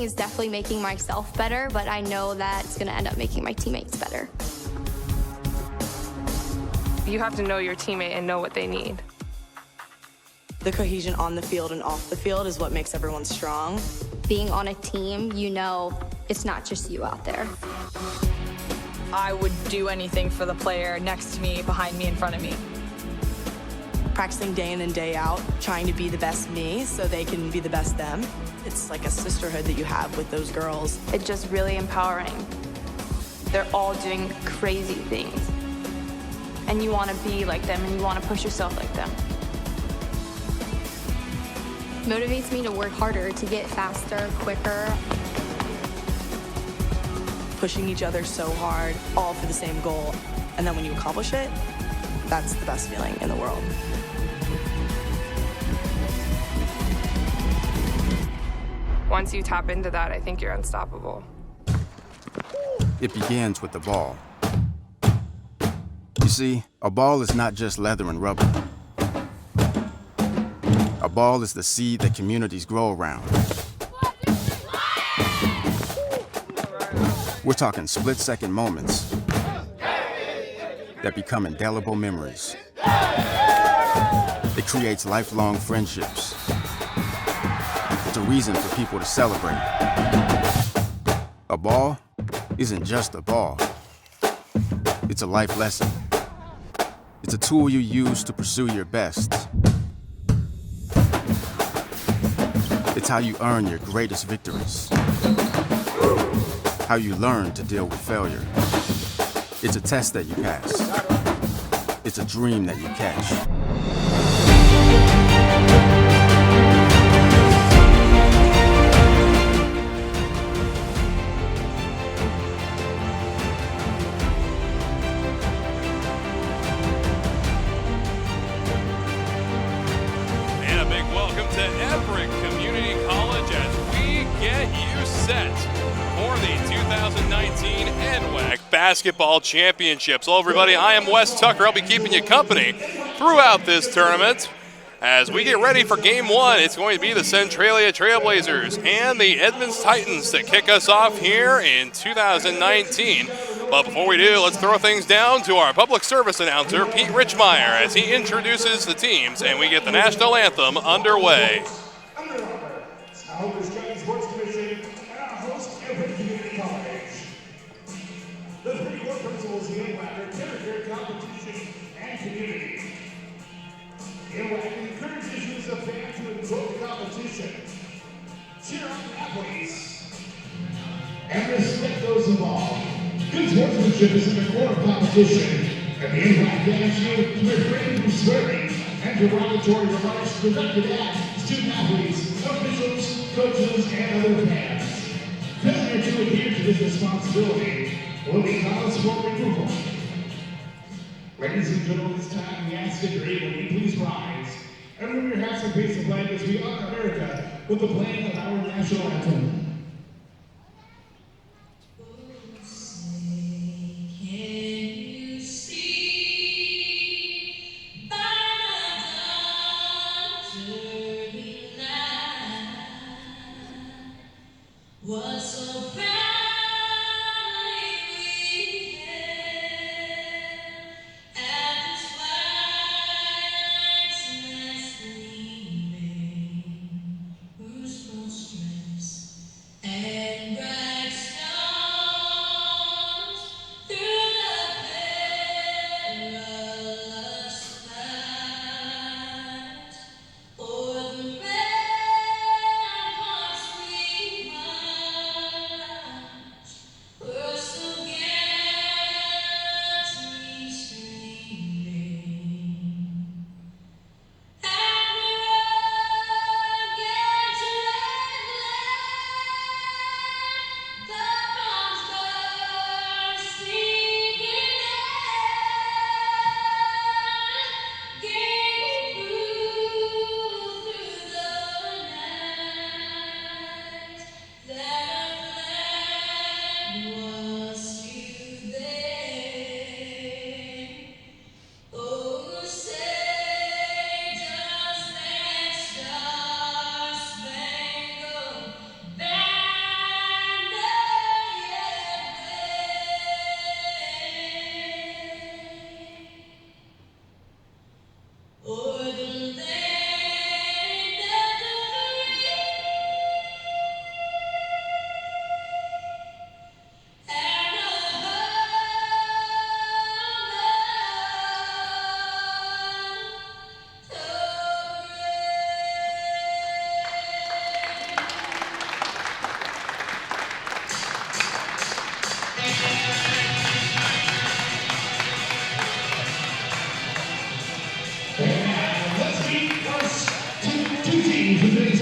is definitely making myself better, but I know that it's going to end up making my teammates better. You have to know your teammate and know what they need. The cohesion on the field and off the field is what makes everyone strong. Being on a team, you know it's not just you out there. I would do anything for the player next to me, behind me, in front of me. Practicing day in and day out, trying to be the best me so they can be the best them. It's like a sisterhood that you have with those girls. It's just really empowering. They're all doing crazy things. And you want to be like them and you want to push yourself like them. Motivates me to work harder, to get faster, quicker. Pushing each other so hard, all for the same goal. And then when you accomplish it, that's the best feeling in the world. Once you tap into that, I think you're unstoppable. It begins with the ball. You see, a ball is not just leather and rubber. A ball is the seed that communities grow around. We're talking split-second moments that become indelible memories. It creates lifelong friendships. It's a reason for people to celebrate. A ball isn't just a ball. It's a life lesson. It's a tool you use to pursue your best. It's how you earn your greatest victories. How you learn to deal with failure. It's a test that you pass. It's a dream that you catch. And a big welcome to Everett Community College as we get you set for the 2019 NWAC Basketball Championships. Hello, everybody. I am Wes Tucker. I'll be keeping you company throughout this tournament. As we get ready for Game 1, it's going to be the Centralia Trailblazers and the Edmonds Titans to kick us off here in 2019. But before we do, let's throw things down to our public service announcer, Pete Richmeyer, as he introduces the teams and we get the national anthem underway. The three core principles of NWAC are character, competition, and community. NWAC encourages you as a fan to enjoy the competition, cheer on the athletes, and respect those involved. Good sportsmanship is at the core of competition, and the NWAC guides you to refrain from swearing and derogatory remarks directed at student athletes, officials, coaches, and other fans. Failure to adhere to this responsibility will be cause for removal. Ladies and gentlemen, it's time we ask if you're able to please rise and remove your hats and face the flag as we honor America with the playing of our national anthem.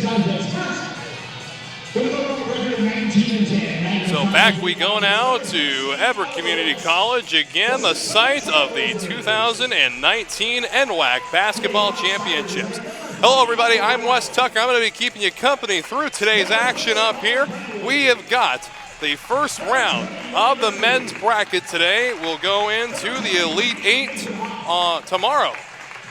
contests first. With a record of 19-10. So back we go now to Everett Community College, again the site of the 2019 NWAC Basketball Championships. Hello everybody, I'm Wes Tucker. I'm going to be keeping you company through today's action up here. We have got the first round of the men's bracket today. We'll go into the Elite Eight tomorrow.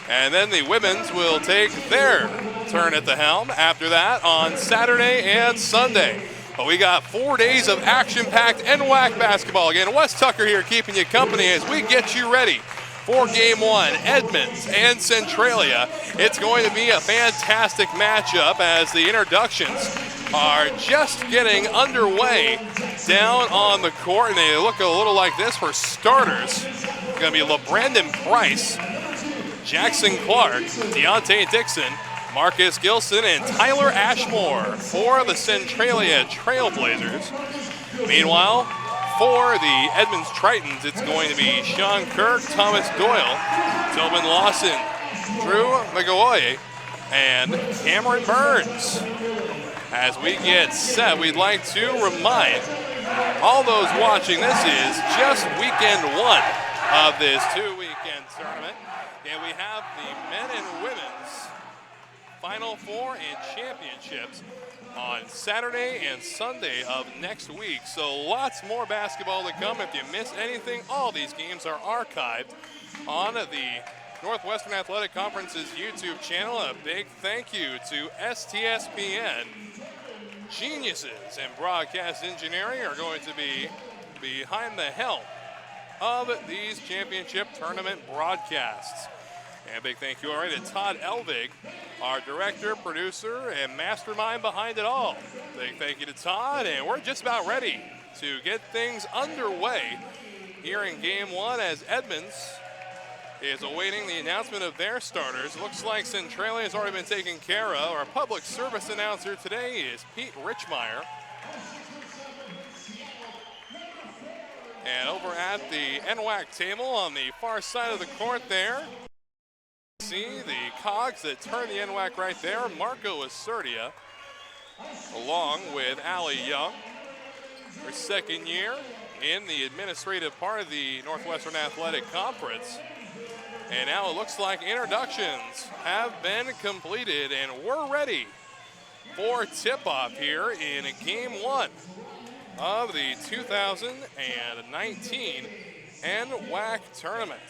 And then the women's will take their turn at the helm after that on Saturday and Sunday. But we got 4 days of action-packed NWAC basketball. Again, Wes Tucker here keeping you company as we get you ready for Game 1, Edmonds and Centralia. It's going to be a fantastic matchup as the introductions are just getting underway down on the court, and they look a little like this for starters. It's going to be LeBrandon Price, Jackson Clark, Deontay Dixon, Marcus Gilson, and Tyler Ashmore for the Centralia Trailblazers. Meanwhile, for the Edmonds Tritons, it's going to be Sean Kirk, Thomas Doyle, Tobin Lawson, Drew McAvoy, and Cameron Burns. As we get set, we'd like to remind all those watching this is just weekend 1 of this 2-weekend tournament. And we have the men and women's Final Four and championships on Saturday and Sunday of next week. So lots more basketball to come. If you miss anything, all these games are archived on the Northwestern Athletic Conference's YouTube channel. A big thank you to STSPN. Geniuses in broadcast engineering are going to be behind the helm of these championship tournament broadcasts. And a big thank you already to Todd Elvig, our director, producer, and mastermind behind it all. Big thank you to Todd, and we're just about ready to get things underway here in Game 1 as Edmonds is awaiting the announcement of their starters. Looks like Centralia has already been taken care of. Our public service announcer today is Pete Richmeyer. And over at the NWAC table on the far side of the court there, see the cogs that turn the NWAC right there, Marco Acertia, along with Allie Young, her second year in the administrative part of the Northwestern Athletic Conference. And now it looks like introductions have been completed and we're ready for tip-off here in Game 1 of the 2019 NWAC tournament.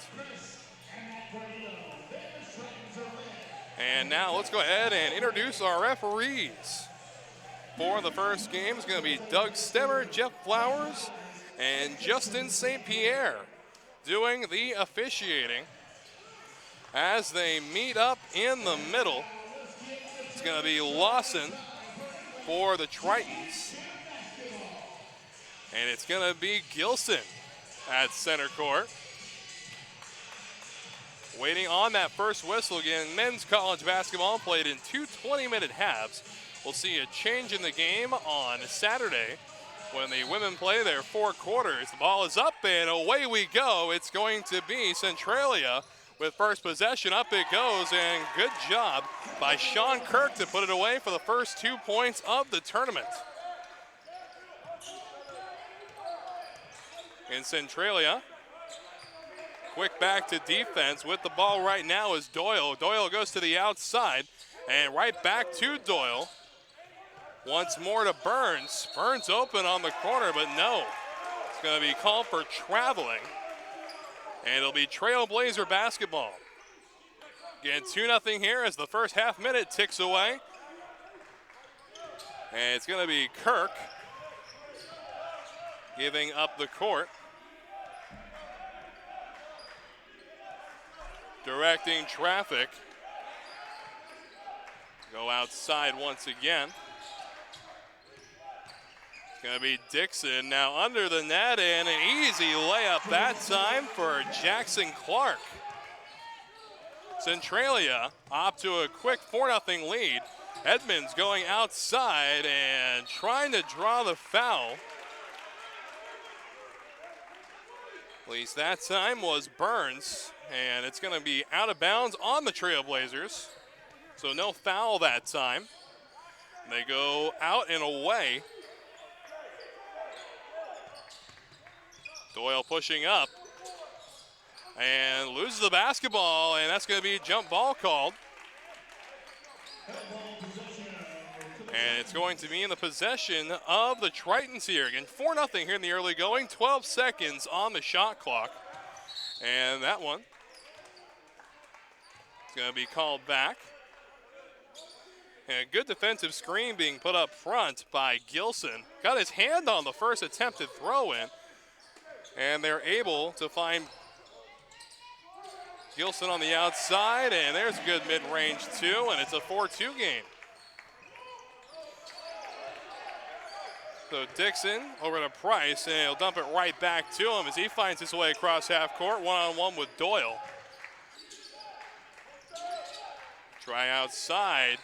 And now let's go ahead and introduce our referees. For the first game is going to be Doug Stemmer, Jeff Flowers, and Justin St. Pierre doing the officiating. As they meet up in the middle, it's going to be Lawson for the Tritons. And it's going to be Gilson at center court. Waiting on that first whistle again. Men's college basketball played in 2 20-minute halves. We'll see a change in the game on Saturday when the women play their 4 quarters. The ball is up and away we go. It's going to be Centralia with first possession. Up it goes, and good job by Sean Kirk to put it away for the first 2 points of the tournament. In Centralia, quick back to defense with the ball right now is Doyle. Doyle goes to the outside and right back to Doyle. Once more to Burns. Burns open on the corner, but no. It's going to be called for traveling. And it'll be Trailblazer basketball. Again, 2-0 here as the first half minute ticks away. And it's going to be Kirk giving up the court. Directing traffic. Go outside once again. It's going to be Dixon now under the net, and an easy layup that time for Jackson Clark. Centralia up to a quick 4-0 lead. Edmonds going outside and trying to draw the foul. At least that time was Burns, and it's going to be out of bounds on the Trailblazers. So no foul that time. They go out and away. Doyle pushing up and loses the basketball, and that's going to be a jump ball called. And it's going to be in the possession of the Tritons here. Again, 4-0 here in the early going. 12 seconds on the shot clock. And that one is going to be called back. And a good defensive screen being put up front by Gilson. Got his hand on the first attempted throw-in. And they're able to find Gilson on the outside. And there's a good mid-range, too. And it's a 4-2 game. So Dixon over to Price, and he'll dump it right back to him as he finds his way across half court, one-on-one with Doyle. Try outside.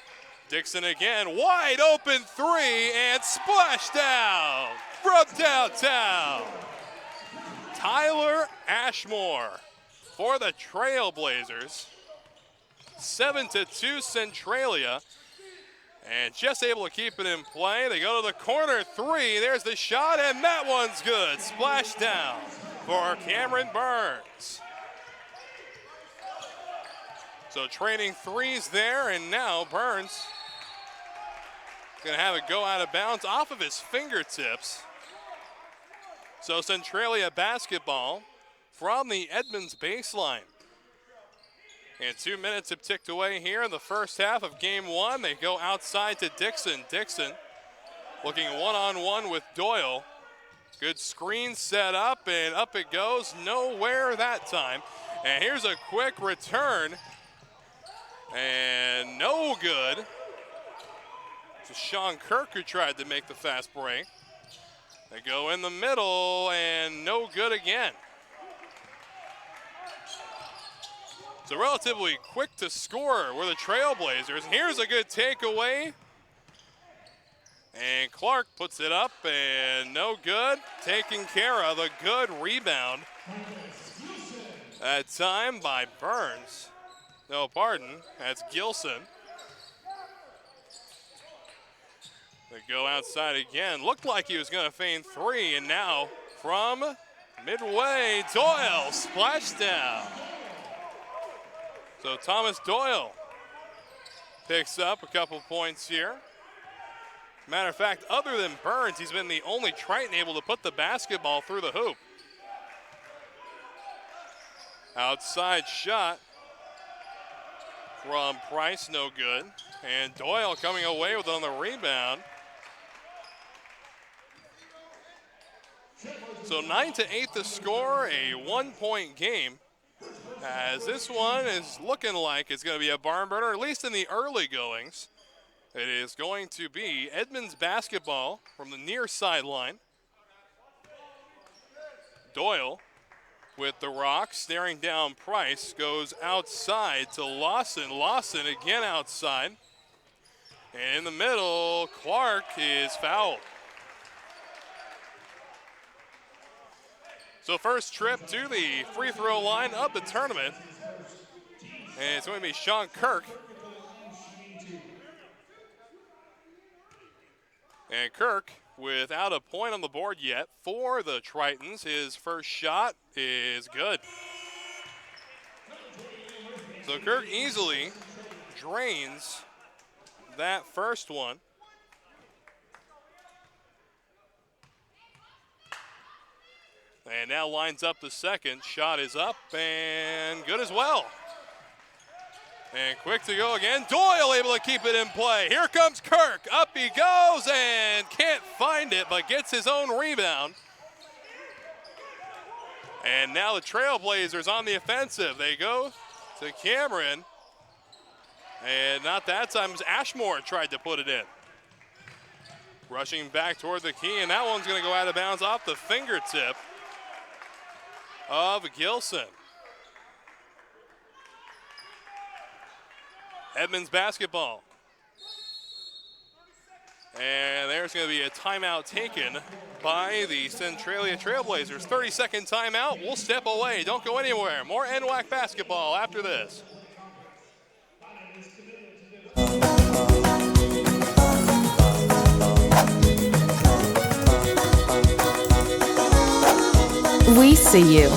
Dixon again, wide open three, and splash down from downtown. Tyler Ashmore for the Trailblazers. 7-2 Centralia. And just able to keep it in play. They go to the corner three. There's the shot, and that one's good. Splash down for Cameron Burns. So trading threes there, and now Burns going to have it go out of bounds off of his fingertips. So Centralia basketball from the Edmonds baseline. And 2 minutes have ticked away here in the first half of game one. They go outside to Dixon. Dixon looking one-on-one with Doyle. Good screen set up, and up it goes. Nowhere that time. And here's a quick return. And no good. It's Sean Kirk who tried to make the fast break. They go in the middle, and no good again. So relatively quick to score were the Trailblazers. Here's a good takeaway. And Clark puts it up, and no good. Taken care of, a good rebound. That time by Burns. No, pardon, that's Gilson. They go outside again. Looked like he was going to feign three, and now from midway, Doyle splash down. So Thomas Doyle picks up a couple points here. Matter of fact, other than Burns, he's been the only Triton able to put the basketball through the hoop. Outside shot from Price, no good. And Doyle coming away with on the rebound. So 9-8 the score, a 1-point game. As this one is looking like it's going to be a barn burner, at least in the early goings. It is going to be Edmonds basketball from the near sideline. Doyle with the rock, staring down Price, goes outside to Lawson. Lawson again outside. And in the middle, Clark is fouled. So first trip to the free throw line of the tournament. And it's going to be Sean Kirk. And Kirk without a point on the board yet for the Tritons. His first shot is good. So Kirk easily drains that first one. And now lines up the second. Shot is up and good as well. And quick to go again. Doyle able to keep it in play. Here comes Kirk. Up he goes and can't find it, but gets his own rebound. And now the Trailblazers on the offensive. They go to Cameron. And not that time, Ashmore tried to put it in. Rushing back toward the key, and that one's going to go out of bounds off the fingertip of Gilson. Edmonds basketball. And there's going to be a timeout taken by the Centralia Trailblazers. 30-second timeout. We'll step away. Don't go anywhere. More NWAC basketball after this. We see you.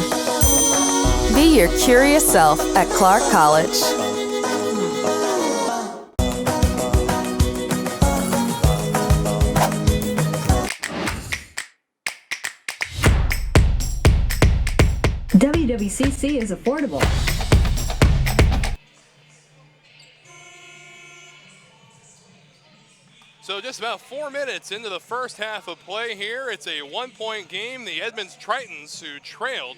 Be your curious self at Clark College. WWCC is affordable. So just about 4 minutes into the first half of play here. It's a 1-point game. The Edmonds Tritons, who trailed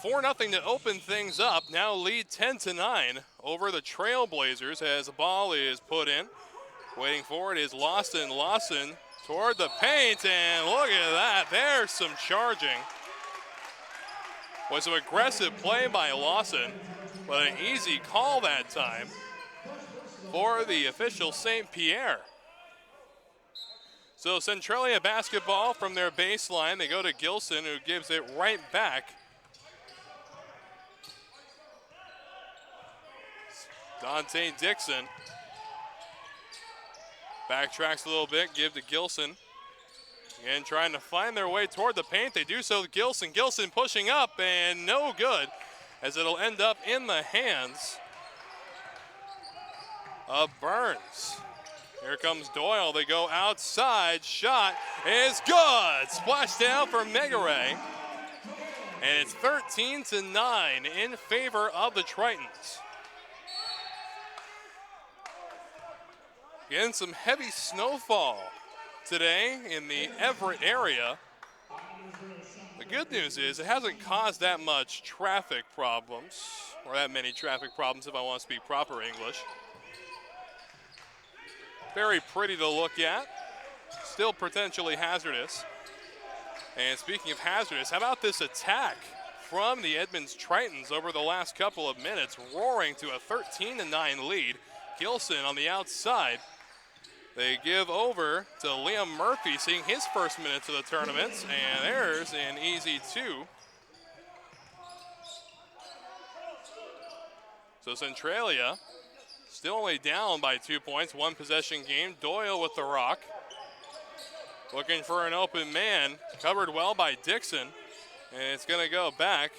4-0 to open things up, now lead 10-9 over the Trailblazers as the ball is put in. Waiting for it is Lawson. Lawson toward the paint, and look at that. There's some charging. Was an aggressive play by Lawson, but an easy call that time for the official St. Pierre. So Centralia basketball from their baseline. They go to Gilson, who gives it right back. Dante Dixon backtracks a little bit, give to Gilson. Again, trying to find their way toward the paint. They do so with Gilson. Gilson pushing up, and no good, as it'll end up in the hands of Burns. Here comes Doyle. They go outside. Shot is good. Splashdown for Megaray. And it's 13-9 in favor of the Tritons. Again, some heavy snowfall today in the Everett area. The good news is it hasn't caused that much traffic problems, or that many traffic problems if I want to speak proper English. Very pretty to look at, still potentially hazardous. And speaking of hazardous, how about this attack from the Edmonds Tritons over the last couple of minutes, roaring to a 13-9 lead. Gilson on the outside. They give over to Liam Murphy, seeing his first minutes of the tournament, and there's an easy 2. So Centralia still only down by 2 points, 1 possession game. Doyle with the rock. Looking for an open man, covered well by Dixon, and it's gonna go back.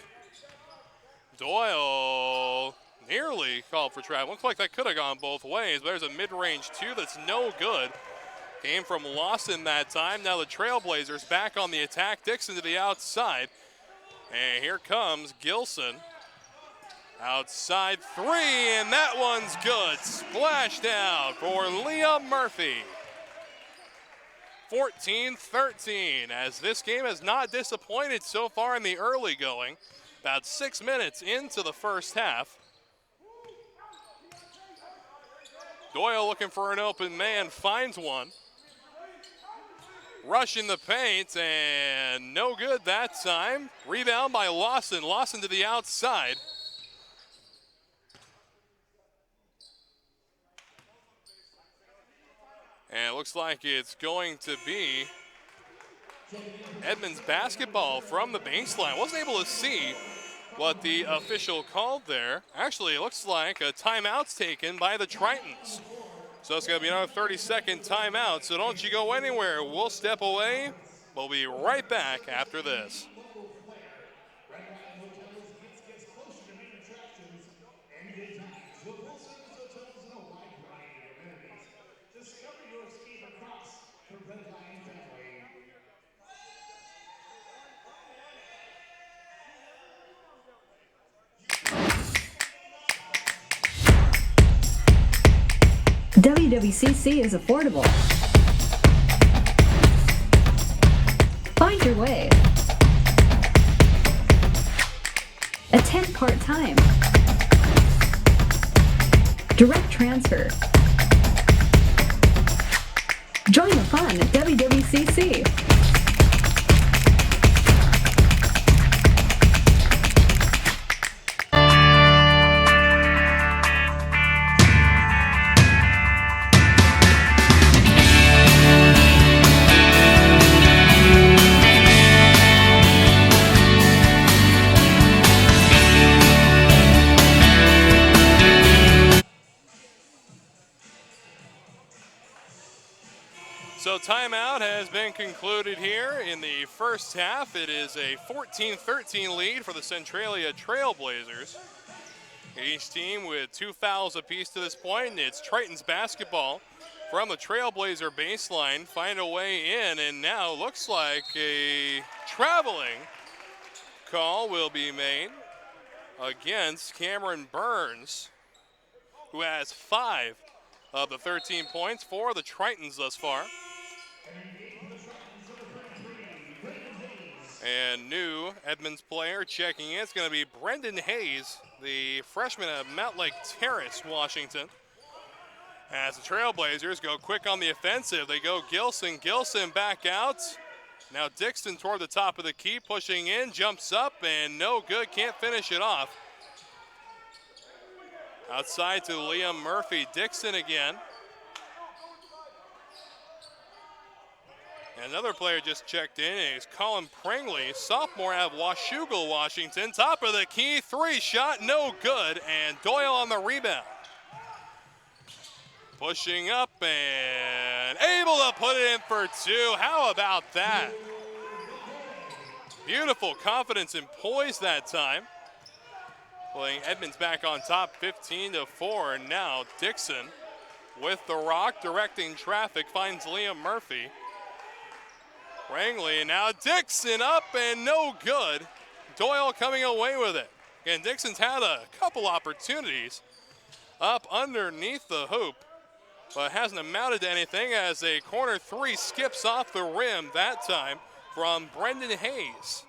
Doyle nearly called for travel. Looks like that could have gone both ways, but there's a mid-range 2 that's no good. Came from Lawson that time. Now the Trailblazers back on the attack. Dixon to the outside. And here comes Gilson. Outside 3, and that one's good. Splashdown for Liam Murphy. 14-13, as this game has not disappointed so far in the early going. About 6 minutes into the first half. Doyle looking for an open man, finds one. Rush in the paint, and no good that time. Rebound by Lawson. Lawson to the outside. And it looks like it's going to be Edmonds basketball from the baseline. Wasn't able to see what the official called there. Actually, it looks like a timeout's taken by the Tritons. So it's going to be another 30-second timeout. So don't you go anywhere. We'll step away. We'll be right back after this. WWCC is affordable. Find your way. Attend part-time. Direct transfer. Join the fun at WWCC. So timeout has been concluded here in the first half. It is a 14-13 lead for the Centralia Trailblazers. Each team with 2 fouls apiece to this point. It's Triton's basketball from the Trailblazer baseline. Find a way in, and now looks like a traveling call will be made against Cameron Burns, who has 5 of the 13 points for the Tritons thus far. And new Edmonds player checking in. It's going to be Brendan Hayes, the freshman of Mount Lake Terrace, Washington. As the Trailblazers go quick on the offensive, they go Gilson. Gilson back out. Now Dixon toward the top of the key, pushing in, jumps up, and no good, can't finish it off. Outside to Liam Murphy. Dixon again. Another player just checked in, and it's Colin Prangley, sophomore out of Washougal, Washington. Top of the key, 3-shot, no good, and Doyle on the rebound. Pushing up and able to put it in for 2. How about that? Beautiful confidence and poise that time. Playing Edmonds back on top, 15-4, and now Dixon with the rock, directing traffic, finds Liam Murphy. Prangley, now Dixon up and no good. Doyle coming away with it. And Dixon's had a couple opportunities up underneath the hoop, but hasn't amounted to anything as a corner 3 skips off the rim that time from Brendan Hayes.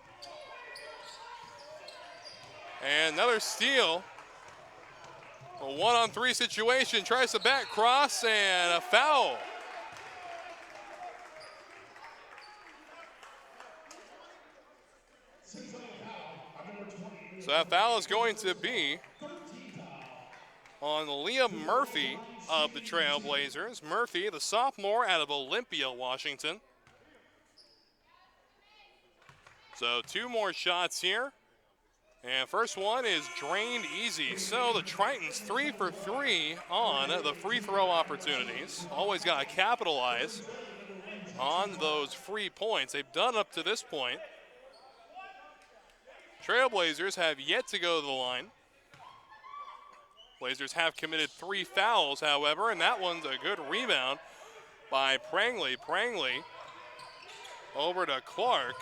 And another steal. A 1-on-3 situation, tries to back cross and a foul. So that foul is going to be on Liam Murphy of the Trailblazers. Murphy, the sophomore out of Olympia, Washington. So 2 more shots here. And first one is drained easy. So the Tritons 3 for 3 on the free throw opportunities. Always got to capitalize on those free points. They've done up to this point. Trailblazers have yet to go to the line. Blazers have committed 3 fouls, however, and that one's a good rebound by Prangley. Prangley over to Clark.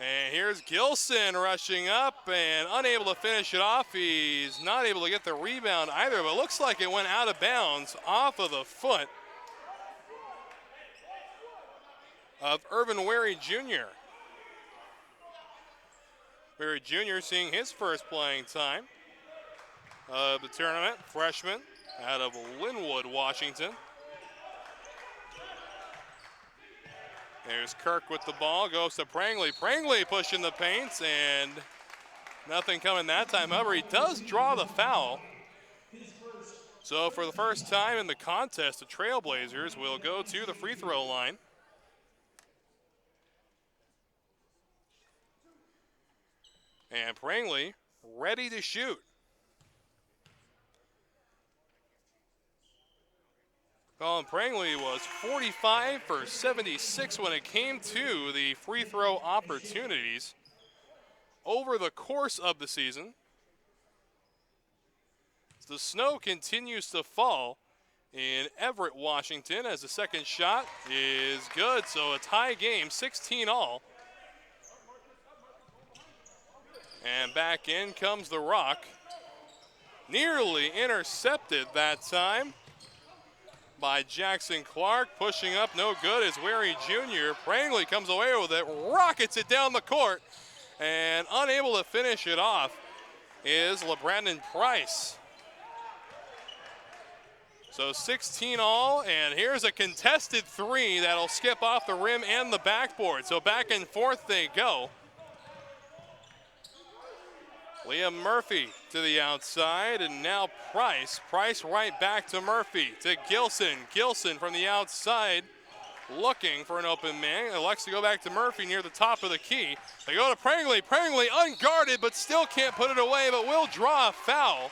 And here's Gilson rushing up and unable to finish it off. He's not able to get the rebound either, but it looks like it went out of bounds off of the foot of Irvin Wary Jr. Wary Jr. seeing his first playing time of the tournament, freshman out of Linwood, Washington. There's Kirk with the ball, goes to Prangley. Prangley pushing the paints, and nothing coming that time. However, he does draw the foul. So for the first time in the contest, the Trailblazers will go to the free throw line. And Prangley ready to shoot. Colin Prangley was 45 for 76 when it came to the free throw opportunities over the course of the season. The snow continues to fall in Everett, Washington, as the second shot is good. So a tie game, 16 all. And back in comes the rock. Nearly intercepted that time by Jackson Clark. Pushing up, no good, is Wary Jr. Prangley comes away with it, rockets it down the court, and unable to finish it off is LeBrandon Price. So 16 all, and here's a contested 3 that'll skip off the rim and the backboard. So back and forth they go. Liam Murphy to the outside, and now Price. Price right back to Murphy, to Gilson. Gilson from the outside looking for an open man. Elects to go back to Murphy near the top of the key. They go to Prangley. Prangley unguarded, but still can't put it away, but will draw a foul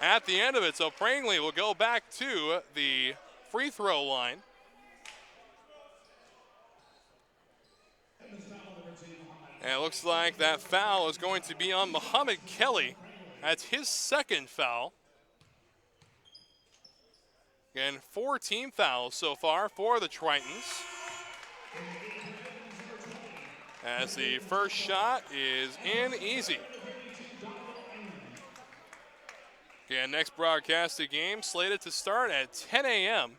at the end of it. So Prangley will go back to the free throw line. And it looks like that foul is going to be on Muhammad Kelly. That's his second foul. Again, 4 team fouls so far for the Tritons. As the first shot is in easy. Again, next broadcasted game slated to start at 10 a.m.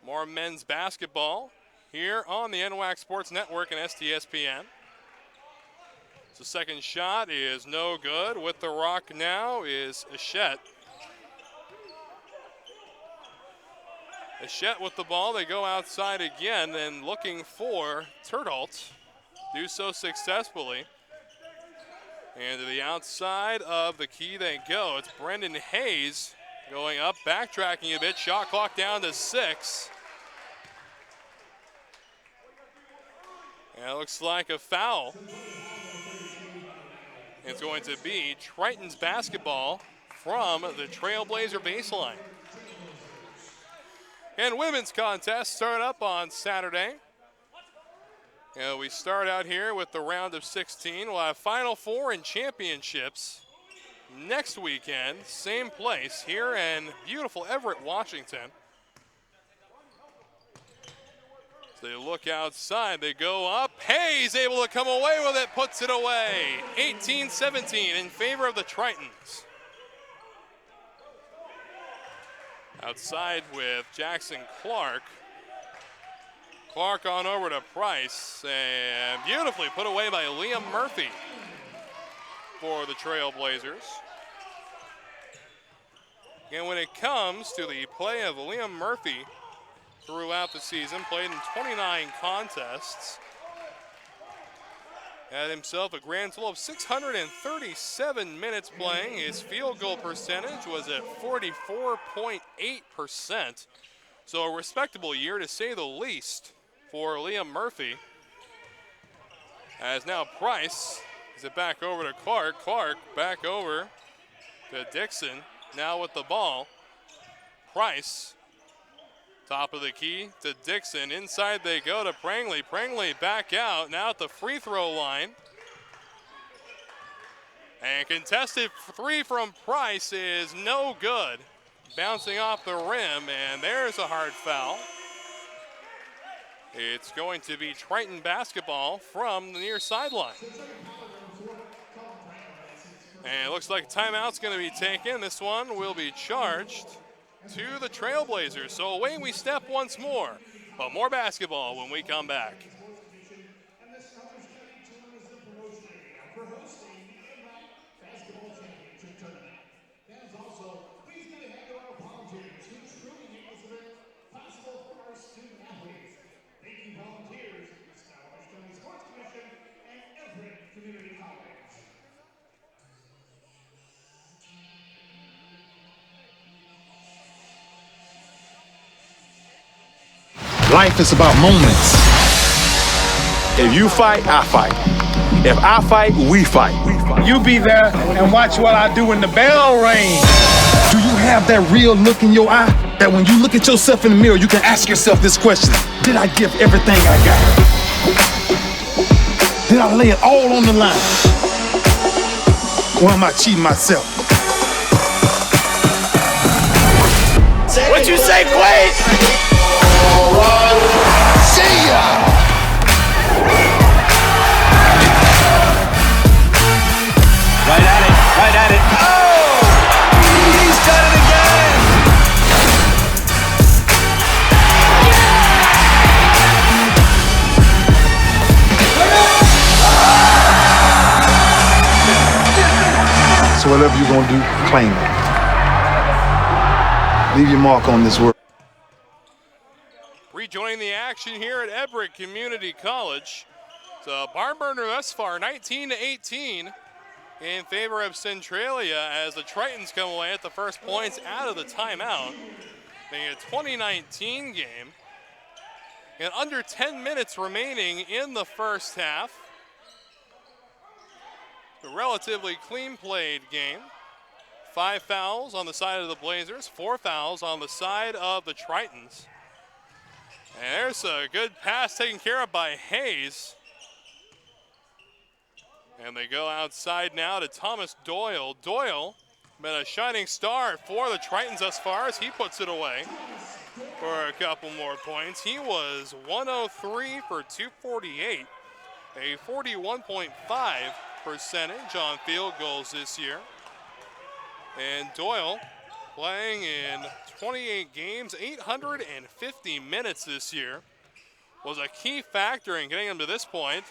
More men's basketball here on the NWAC Sports Network and STSPN. So second shot is no good. With the rock now is Eshett. Eshett with the ball. They go outside again and looking for Turtalt. Do so successfully. And to the outside of the key they go. It's Brendan Hayes going up, backtracking a bit. Shot clock down to 6. And it looks like a foul. It's going to be Triton's basketball from the Trailblazer baseline. And women's contest start up on Saturday. And we start out here with the round of 16. We'll have Final Four and championships next weekend. Same place here in beautiful Everett, Washington. So they look outside, they go up. Hayes able to come away with it, puts it away. 18-17 in favor of the Tritons. Outside with Jackson Clark. Clark on over to Price, and beautifully put away by Liam Murphy for the Trailblazers. And when it comes to the play of Liam Murphy throughout the season, played in 29 contests, had himself a grand total of 637 minutes playing. His field goal percentage was at 44.8%. So a respectable year to say the least for Liam Murphy. As now Price is it back over to Clark. Clark back over to Dixon. Now with the ball. Price, top of the key to Dixon. Inside they go to Prangley. Prangley back out. Now at the free throw line. And contested 3 from Price is no good. Bouncing off the rim, and there's a hard foul. It's going to be Triton basketball from the near sideline. And it looks like a timeout's going to be taken. This one will be charged to the Trailblazers. So away we step once more. But more basketball when we come back. Life is about moments. If you fight, I fight. If I fight, we fight. You be there and watch what I do when the bell rings. Do you have that real look in your eye that when you look at yourself in the mirror, you can ask yourself this question: did I give everything I got? Did I lay it all on the line? Or am I cheating myself? What you say, Quaid? See ya! Right at it. Oh! He's done it again! So whatever you're gonna do, claim it. Leave your mark on this world. Rejoining the action here at Everett Community College. So barn burner thus far, 19-18 in favor of Centralia as the Tritons come away at the first points out of the timeout. Making a 2019 game. And under 10 minutes remaining in the first half. A relatively clean played game. 5 fouls on the side of the Blazers, 4 fouls on the side of the Tritons. And there's a good pass taken care of by Hayes. And they go outside now to Thomas Doyle. Doyle been a shining star for the Tritons thus far as he puts it away for a couple more points. He was 103 for 248, a 41.5 percentage on field goals this year. And Doyle playing in 28 games, 850 minutes this year, was a key factor in getting him to this point.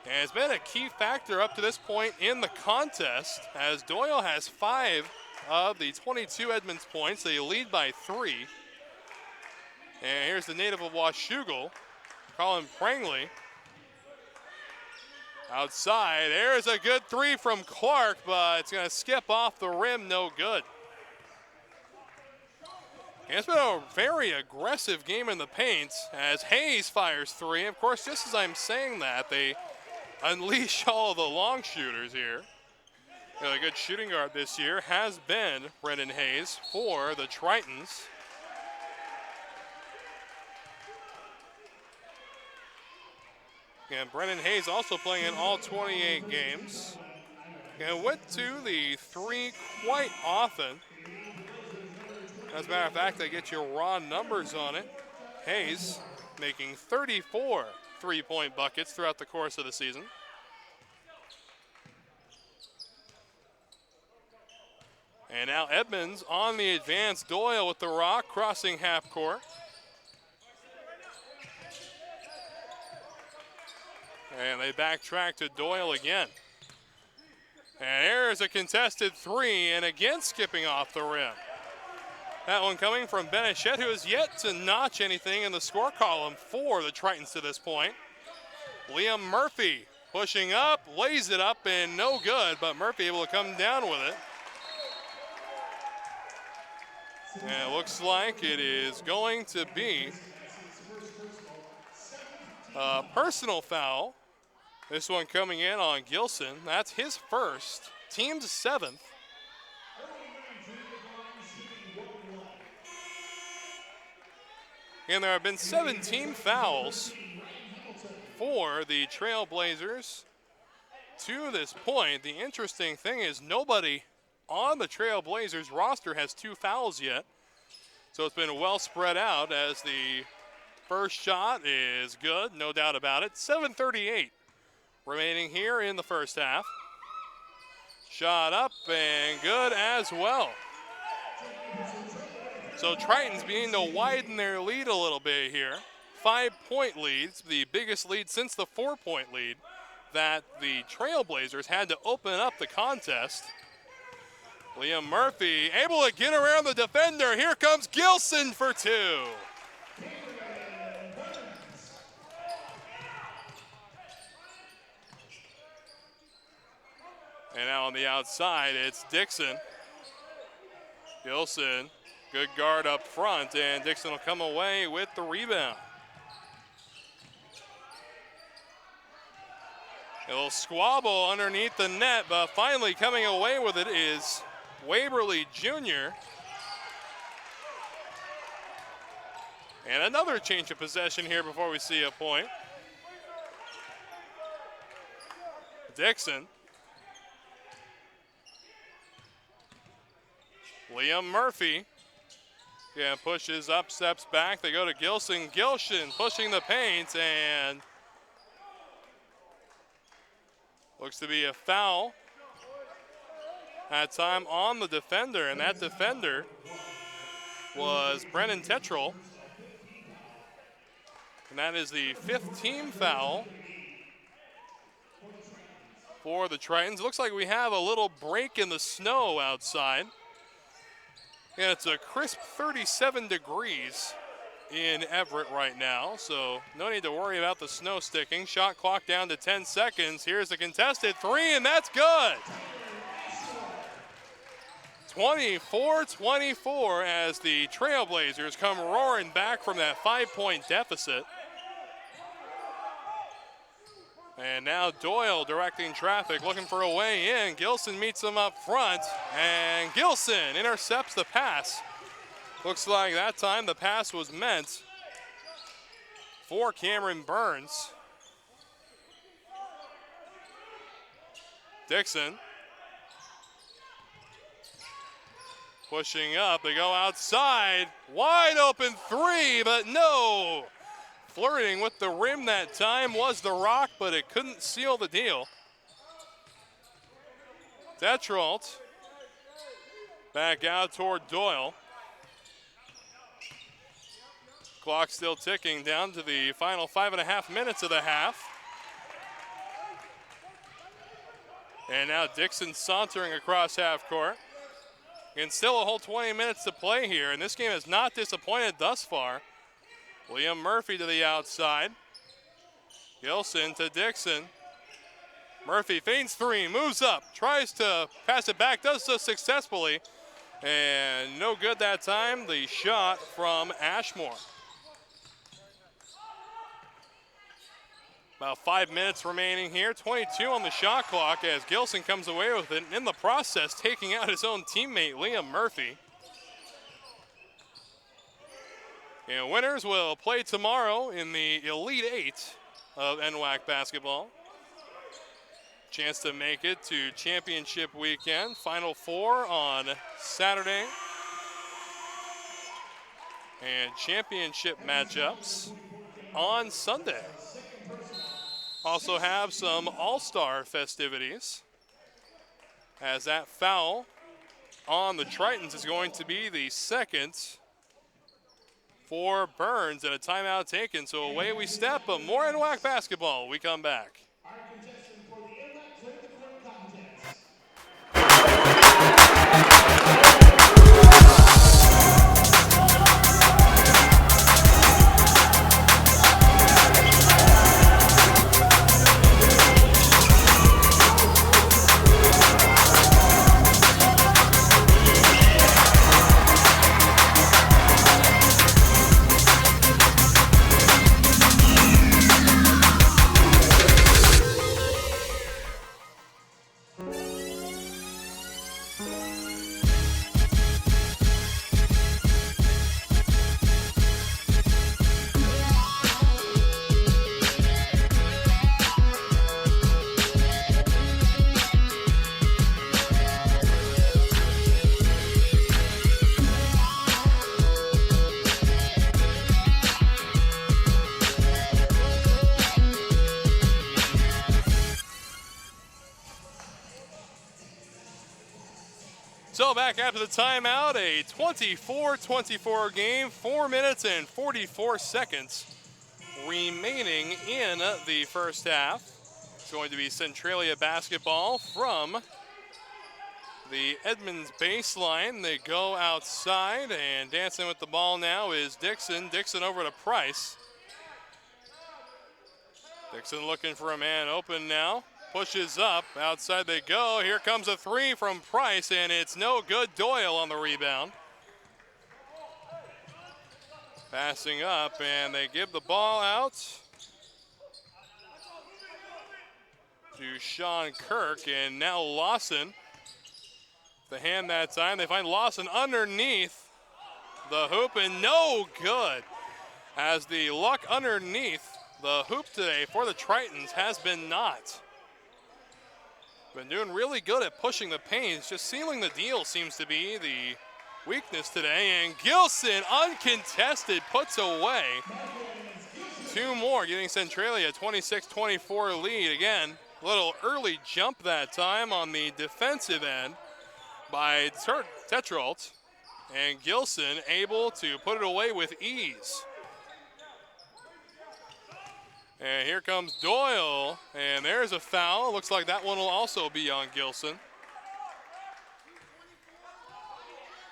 And has been a key factor up to this point in the contest, as Doyle has 5 of the 22 Edmonds points. They lead by 3. And here's the native of Washougal, Colin Prangley. Outside, there's a good 3 from Clark, but it's going to skip off the rim, no good. And it's been a very aggressive game in the paint as Hayes fires 3. Of course, just as I'm saying that, they unleash all the long shooters here. A good shooting guard this year has been Brendan Hayes for the Tritons. And Brendan Hayes also playing in all 28 games. And went to the 3 quite often. As a matter of fact, I get your raw numbers on it. Hayes making 34 3-point buckets throughout the course of the season. And now Edmonds on the advance. Doyle with the rock, crossing half court. And they backtrack to Doyle again. And there's a contested 3, and again skipping off the rim. That one coming from Benechette, who has yet to notch anything in the score column for the Tritons to this point. Liam Murphy pushing up, lays it up, and no good, but Murphy able to come down with it. And it looks like it is going to be a personal foul. This one coming in on Gilson. That's his first, team's 7th. And there have been 17 fouls for the Trailblazers to this point. The interesting thing is nobody on the Trailblazers roster has 2 fouls yet. So it's been well spread out as the first shot is good, no doubt about it. 7:38 remaining here in the first half. Shot up and good as well. So Tritons beginning to widen their lead a little bit here. 5-point leads, the biggest lead since the 4-point lead that the Trailblazers had to open up the contest. Liam Murphy able to get around the defender. Here comes Gilson for 2. And now on the outside, it's Dixon. Gilson, good guard up front, and Dixon will come away with the rebound. A little squabble underneath the net, but finally coming away with it is Waverly Jr. And another change of possession here before we see a point. Dixon. Liam Murphy. Yeah, pushes up, steps back. They go to Gilson. Gilson pushing the paint, and looks to be a foul that time on the defender, and that defender was Brennan Tetral. And that is the 5th team foul for the Tritons. Looks like we have a little break in the snow outside. And it's a crisp 37 degrees in Everett right now, so no need to worry about the snow sticking. Shot clock down to 10 seconds. Here's the contested 3, and that's good. 24-24 as the Trailblazers come roaring back from that 5-point deficit. And now Doyle directing traffic, looking for a way in. Gilson meets him up front, and Gilson intercepts the pass. Looks like that time the pass was meant for Cameron Burns. Dixon pushing up, they go outside, wide open three, but no. Flirting with the rim that time was the Rock, but it couldn't seal the deal. Detrolt back out toward Doyle. Clock still ticking down to the final 5.5 minutes of the half. And now Dixon sauntering across half court. And still a whole 20 minutes to play here, and this game has not disappointed thus far. Liam Murphy to the outside. Gilson to Dixon. Murphy feigns three, moves up, tries to pass it back, does so successfully. And no good that time, the shot from Ashmore. About 5 minutes remaining here, 22 on the shot clock as Gilson comes away with it, and in the process taking out his own teammate, Liam Murphy. And winners will play tomorrow in the Elite Eight of NWAC basketball. Chance to make it to championship weekend. Final four on Saturday. And championship matchups on Sunday. Also have some all-star festivities, as that foul on the Tritons is going to be the second for Burns and a timeout taken. So away we step, but more NWAC basketball. We come back. So back after the timeout, a 24-24 game, 4 minutes and 44 seconds remaining in the first half. It's going to be Centralia basketball from the Edmonds baseline. They go outside, and dancing with the ball now is Dixon. Dixon over to Price. Dixon looking for a man open now. Pushes up, outside they go. Here comes a three from Price, and it's no good. Doyle on the rebound. Passing up, and they give the ball out to Sean Kirk, and now Lawson. The hand that time, they find Lawson underneath the hoop, and no good. As the luck underneath the hoop today for the Tritons has been not. Been doing really good at pushing the paint. Just sealing the deal seems to be the weakness today. And Gilson, uncontested, puts away two more, giving Centralia a 26-24 lead. Again, a little early jump that time on the defensive end by Detrolt. And Gilson able to put it away with ease. And here comes Doyle, and there's a foul. Looks like that one will also be on Gilson.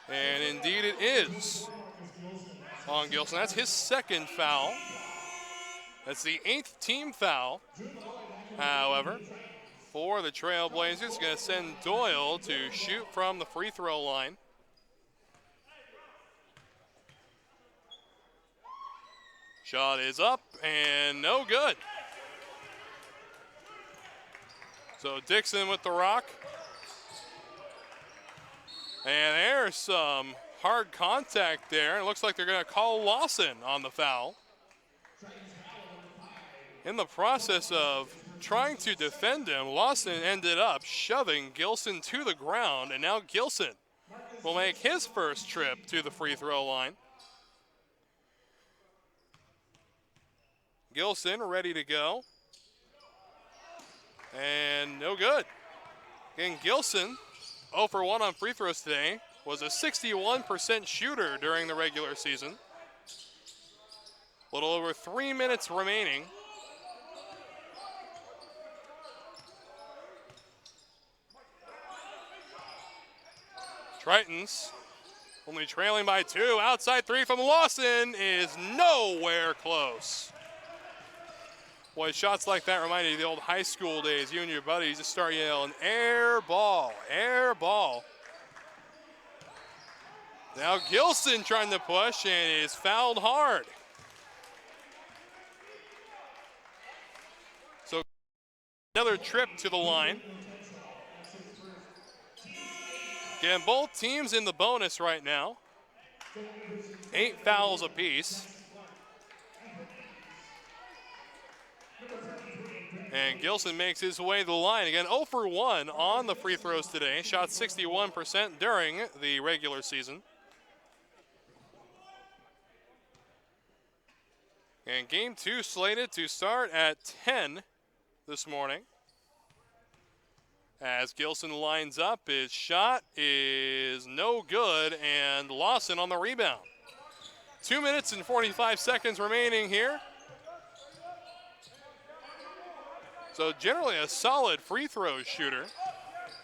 And indeed it is on Gilson. That's his second foul. That's the 8th team foul. However, for the Trailblazers, going to send Doyle to shoot from the free throw line. Shot is up and no good. So Dixon with the rock. And there's some hard contact there. It looks like they're going to call Lawson on the foul. In the process of trying to defend him, Lawson ended up shoving Gilson to the ground, and now Gilson will make his first trip to the free throw line. Gilson ready to go. And no good. Again, Gilson, 0 for 1 on free throws today, was a 61% shooter during the regular season. A little over 3 minutes remaining. Tritons only trailing by 2. Outside 3 from Lawson is nowhere close. Boy, shots like that remind you of the old high school days. You and your buddies just start yelling, air ball, air ball. Now Gilson trying to push and is fouled hard. So another trip to the line. Again, both teams in the bonus right now. 8 fouls apiece. And Gilson makes his way to the line. Again, 0 for 1 on the free throws today. Shot 61% during the regular season. And game 2 slated to start at 10 this morning. As Gilson lines up, his shot is no good, and Lawson on the rebound. 2 minutes and 45 seconds remaining here. So generally a solid free throw shooter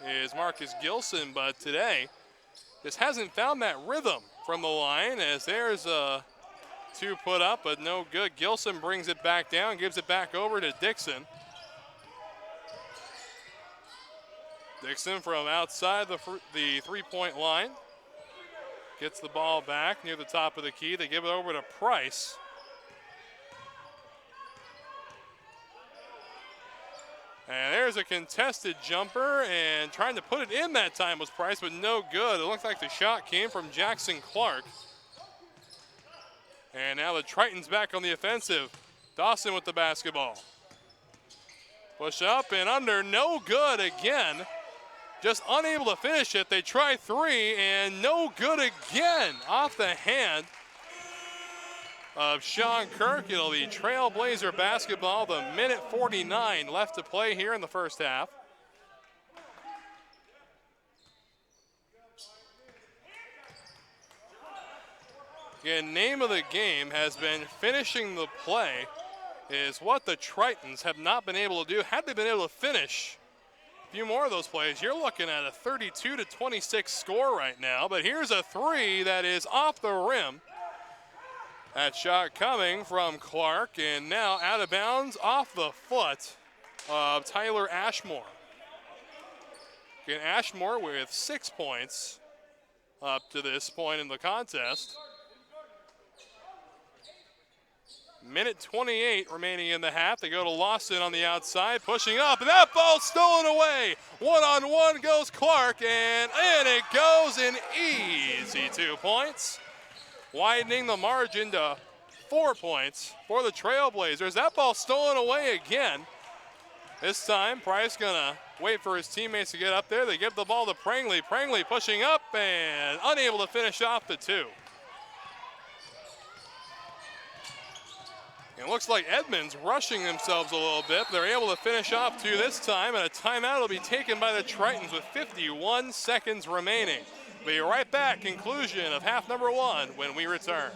is Marcus Gilson, but today just hasn't found that rhythm from the line, as there's a 2 put up, but no good. Gilson brings it back down, gives it back over to Dixon. Dixon from outside the 3-point line gets the ball back near the top of the key. They give it over to Price. And there's a contested jumper, and trying to put it in that time was Price, but no good. It looked like the shot came from Jackson Clark. And now the Tritons back on the offensive. Dawson with the basketball. Push up and under, no good again. Just unable to finish it. They try 3 and no good again off the hand of Sean Kirk. It'll be Trailblazer basketball. The minute 49 left to play here in the first half. Again, name of the game has been finishing the play, is what the Tritons have not been able to do. Had they been able to finish a few more of those plays, you're looking at a 32-26 score right now. But here's a 3 that is off the rim. That shot coming from Clark, and now out of bounds off the foot of Tyler Ashmore. Again, Ashmore with 6 points up to this point in the contest. Minute 28 remaining in the half. They go to Lawson on the outside, pushing up, and that ball stolen away. One-on-one goes Clark, and in it goes, an easy 2 points. Widening the margin to 4 points for the Trailblazers. That ball stolen away again. This time, Price gonna wait for his teammates to get up there. They give the ball to Prangley. Prangley pushing up and unable to finish off the 2. It looks like Edmonds rushing themselves a little bit. They're able to finish off 2 this time, and a timeout will be taken by the Tritons with 51 seconds remaining. Be right back, conclusion of half number 1 when we return.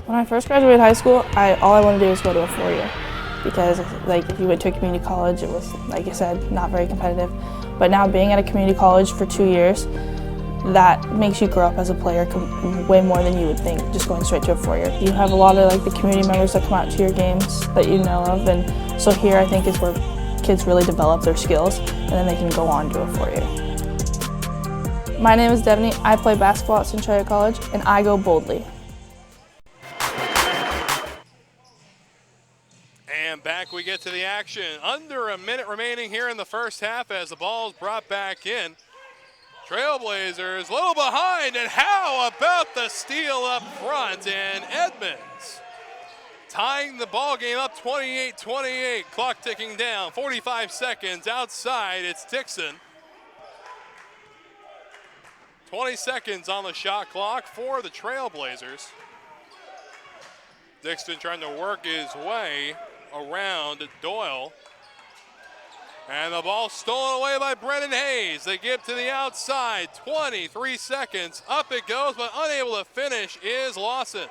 When I first graduated high school, all I wanted to do was go to a 4-year, because if you went to a community college, it was, like I said, not very competitive. But now being at a community college for 2 years, that makes you grow up as a player way more than you would think just going straight to a 4-year. You have a lot of the community members that come out to your games that you know of, and so here I think is where kids really develop their skills, and then they can go on to a 4-year. My name is Devaney. I play basketball at Centralia College, and I go boldly. And back we get to the action. Under a minute remaining here in the first half as the ball is brought back in. Trailblazers a little behind, and how about the steal up front? And Edmonds tying the ball game up 28-28. Clock ticking down, 45 seconds outside. It's Dixon. 20 seconds on the shot clock for the Trailblazers. Dixon trying to work his way around Doyle. And the ball stolen away by Brennan Hayes. They give to the outside, 23 seconds. Up it goes, but unable to finish is Lawson.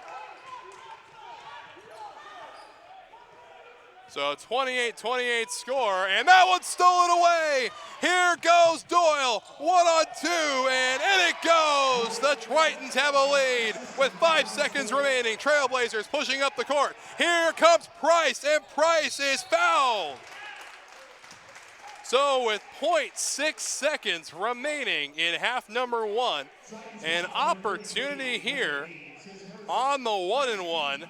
So 28-28 score, and that one's stolen away. Here goes Doyle, 1-on-2, and in it goes. The Tritons have a lead with 5 seconds remaining. Trailblazers pushing up the court. Here comes Price, and Price is fouled. So with 0.6 seconds remaining in half number one, an opportunity here on the 1-and-1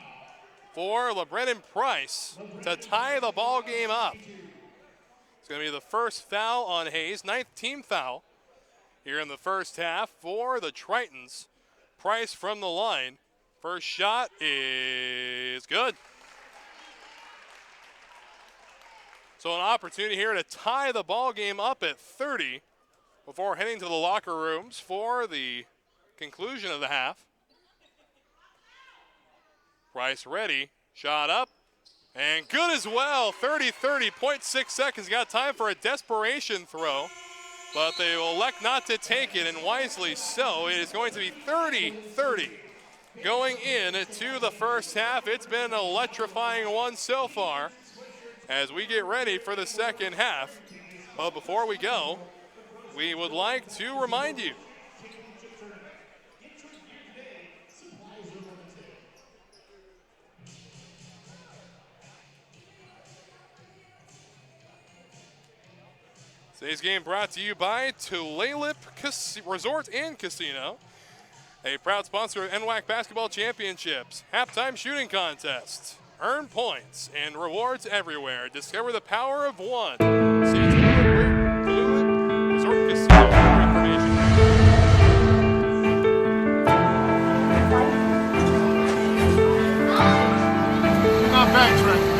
for LeBrennan Price to tie the ball game up. It's going to be the first foul on Hayes, 9th team foul here in the first half for the Tritons. Price from the line. First shot is good. So an opportunity here to tie the ball game up at 30 before heading to the locker rooms for the conclusion of the half. Price ready, shot up, and good as well. 30-30, 0.6 seconds. Got time for a desperation throw, but they will elect not to take it, and wisely so. It is going to be 30-30 going into the first half. It's been an electrifying one so far as we get ready for the second half. But before we go, we would like to remind you today's game brought to you by Tulalip Resort and Casino, a proud sponsor of NWAC Basketball Championships, halftime shooting contests, earn points and rewards everywhere. Discover the power of one. See Tulalip Resort Casino for more information. Not backtracking.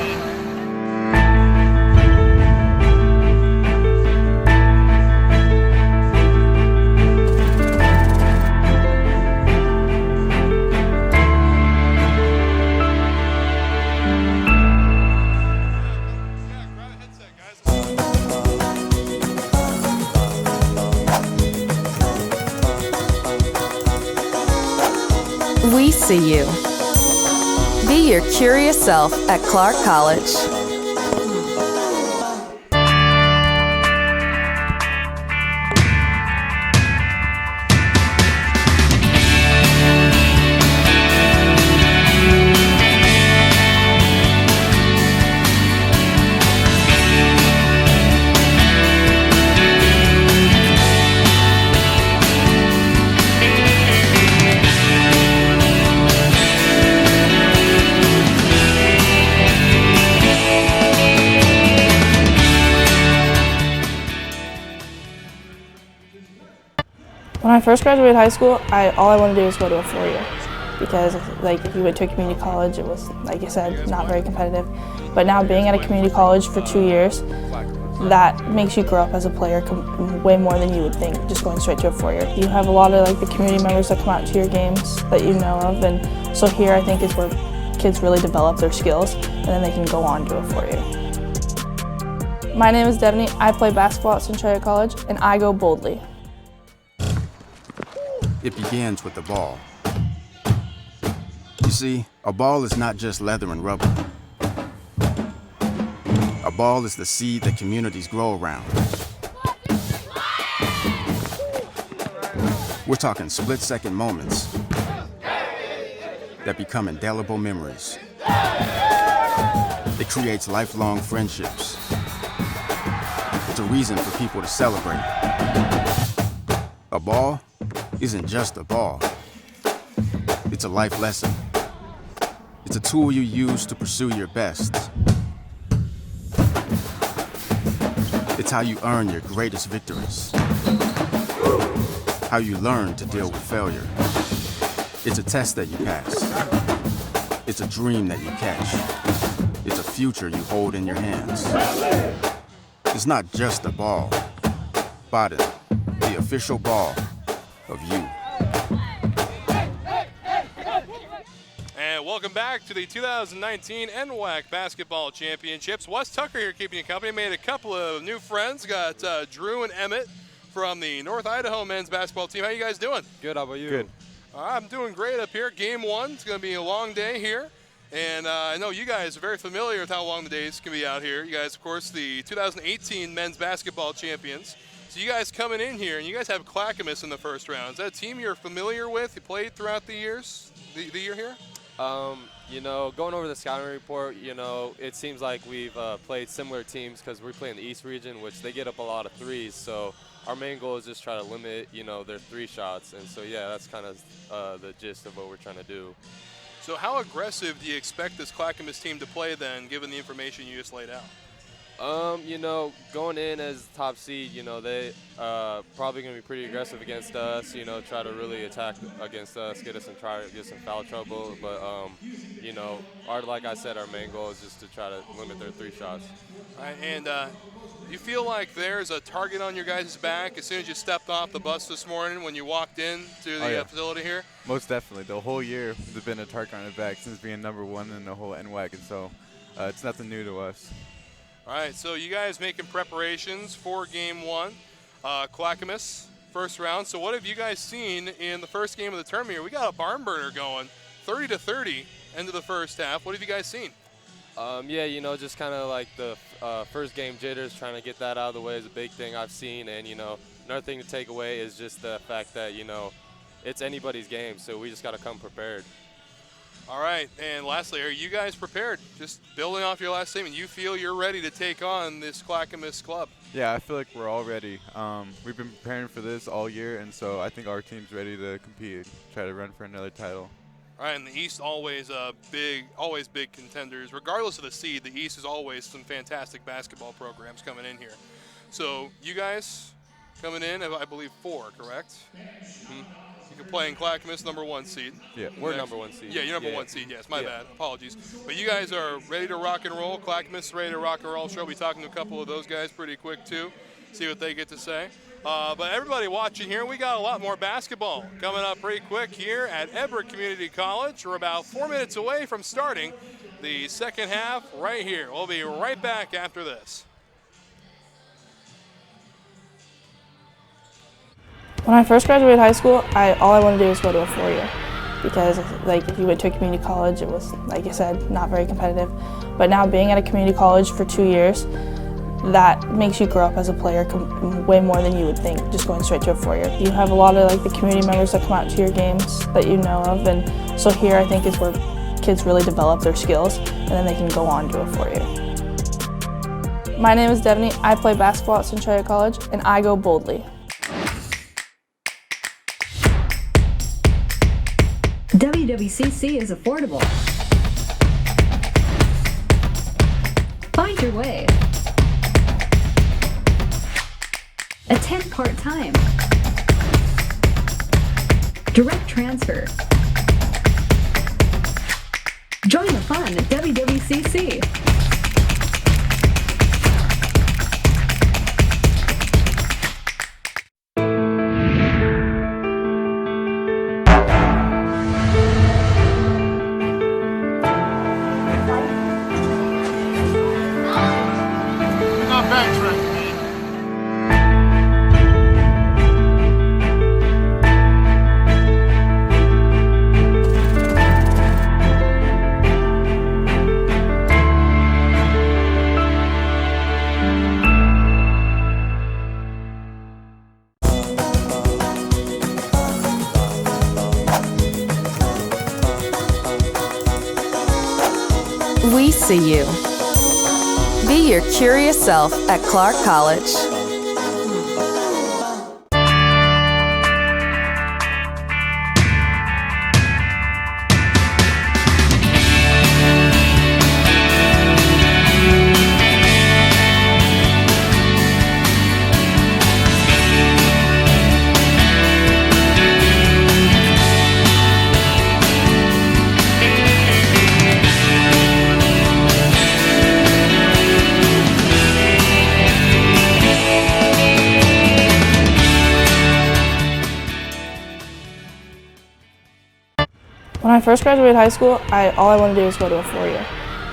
We see you. Be your curious self at Clark College. When I first graduated high school, all I wanted to do was go to a 4-year because if you went to a community college, it was, like I said, not very competitive. But now being at a community college for 2 years, that makes you grow up as a player way more than you would think just going straight to a 4-year. You have a lot of the community members that come out to your games that you know of, and so here I think is where kids really develop their skills and then they can go on to a 4-year. My name is Devaney. I play basketball at Centralia College and I go boldly. It begins with the ball. You see, a ball is not just leather and rubber. A ball is the seed that communities grow around. We're talking split-second moments that become indelible memories. It creates lifelong friendships. It's a reason for people to celebrate. A ball isn't just a ball. It's a life lesson. It's a tool you use to pursue your best. It's how you earn your greatest victories. How you learn to deal with failure. It's a test that you pass. It's a dream that you catch. It's a future you hold in your hands. It's not just a ball. Biden, the official ball of you. And welcome back to the 2019 NWAC Basketball Championships. Wes Tucker here keeping you company. Made a couple of new friends. Got Drew and Emmett from the North Idaho men's basketball team. How you guys doing? Good, how about you? Good. I'm doing great up here. Game one. It's going to be a long day here. And I know you guys are very familiar with how long the days can be out here. You guys, of course, the 2018 men's basketball champions. So you guys coming in here, and you guys have Clackamas in the first round. Is that a team you're familiar with? You played throughout the years, the year here? You know, going over the scouting report, you know, it seems like we've played similar teams because we play in the East region, which they get up a lot of threes. So our main goal is just try to limit, you know, their three shots. And so, yeah, that's kind of the gist of what we're trying to do. So how aggressive do you expect this Clackamas team to play then, given the information you just laid out? You know, going in as top seed, you know, they probably going to be pretty aggressive against us, you know, try to really attack against us, get us in some foul trouble. But, you know, like I said, our main goal is just to try to limit their three shots. All right, and do you feel like there's a target on your guys' back as soon as you stepped off the bus this morning when you walked in to the facility here? Most definitely. The whole year there's been a target on our back since being #1 in the whole NWAC, and so it's nothing new to us. All right, so you guys making preparations for game one, Clackamas, first round. So what have you guys seen in the first game of the tournament here? We got a barn burner going, 30-30 end of the first half. What have you guys seen? Yeah, you know, just kind of like the first game jitters, trying to get that out of the way is a big thing I've seen. And, you know, another thing to take away is just the fact that, you know, it's anybody's game, so we just got to come prepared. All right, and lastly, are you guys prepared? Just building off your last statement, you feel you're ready to take on this Clackamas club? Yeah, I feel like we're all ready. We've been preparing for this all year, and so I think our team's ready to compete, try to run for another title. All right, and the East always big contenders. Regardless of the seed, the East is always some fantastic basketball programs coming in here. So you guys coming in, I believe 4, correct? Mm-hmm. You can play in Clackamas, #1 seed. Yeah, we're #1 seed. Yeah, you're #1 seed, yes, my bad, apologies. But you guys are ready to rock and roll. Clackamas ready to rock and roll. Sure, we'll be talking to a couple of those guys pretty quick too, see what they get to say. But everybody watching here, we got a lot more basketball coming up pretty quick here at Everett Community College. We're about 4 minutes away from starting the second half right here. We'll be right back after this. When I first graduated high school, all I wanted to do was go to a 4-year because, like, if you went to a community college, it was, like I said, not very competitive. But now being at a community college for 2 years, that makes you grow up as a player way more than you would think just going straight to a 4-year. You have a lot of, like, the community members that come out to your games that you know of, and so here I think is where kids really develop their skills and then they can go on to a 4-year. My name is Devaney. I play basketball at Centralia College, and I go boldly. WWCC is affordable. Find your way. Attend part-time. Direct transfer. Join the fun at WWCC. We see you. Be your curious self at Clark College. first graduated high school, all I wanted to do was go to a 4-year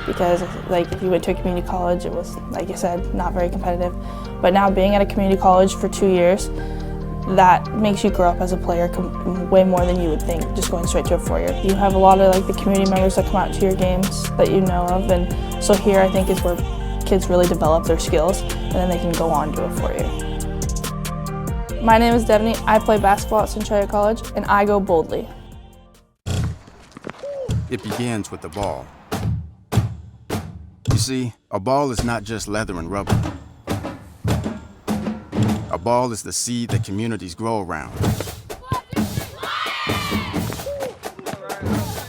because like if you went to a community college, it was, like I said, not very competitive. But now being at a community college for 2 years, that makes you grow up as a player way more than you would think just going straight to a 4-year. You have a lot of like the community members that come out to your games that you know of, and so here I think is where kids really develop their skills and then they can go on to a 4-year. My name is Devaney. I play basketball at Centralia College and I go boldly. It begins with the ball. You see, a ball is not just leather and rubber. A ball is the seed that communities grow around.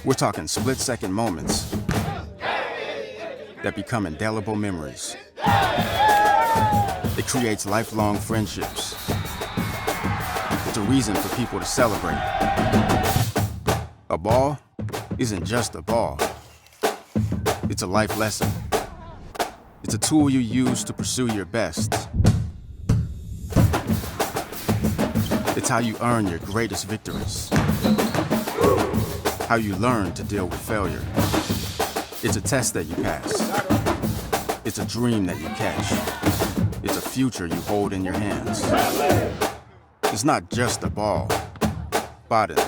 We're talking split-second moments that become indelible memories. It creates lifelong friendships. It's a reason for people to celebrate. A ball isn't just a ball. It's a life lesson. It's a tool you use to pursue your best. It's how you earn your greatest victories. How you learn to deal with failure. It's a test that you pass. It's a dream that you catch. It's a future you hold in your hands. It's not just a ball. Biden,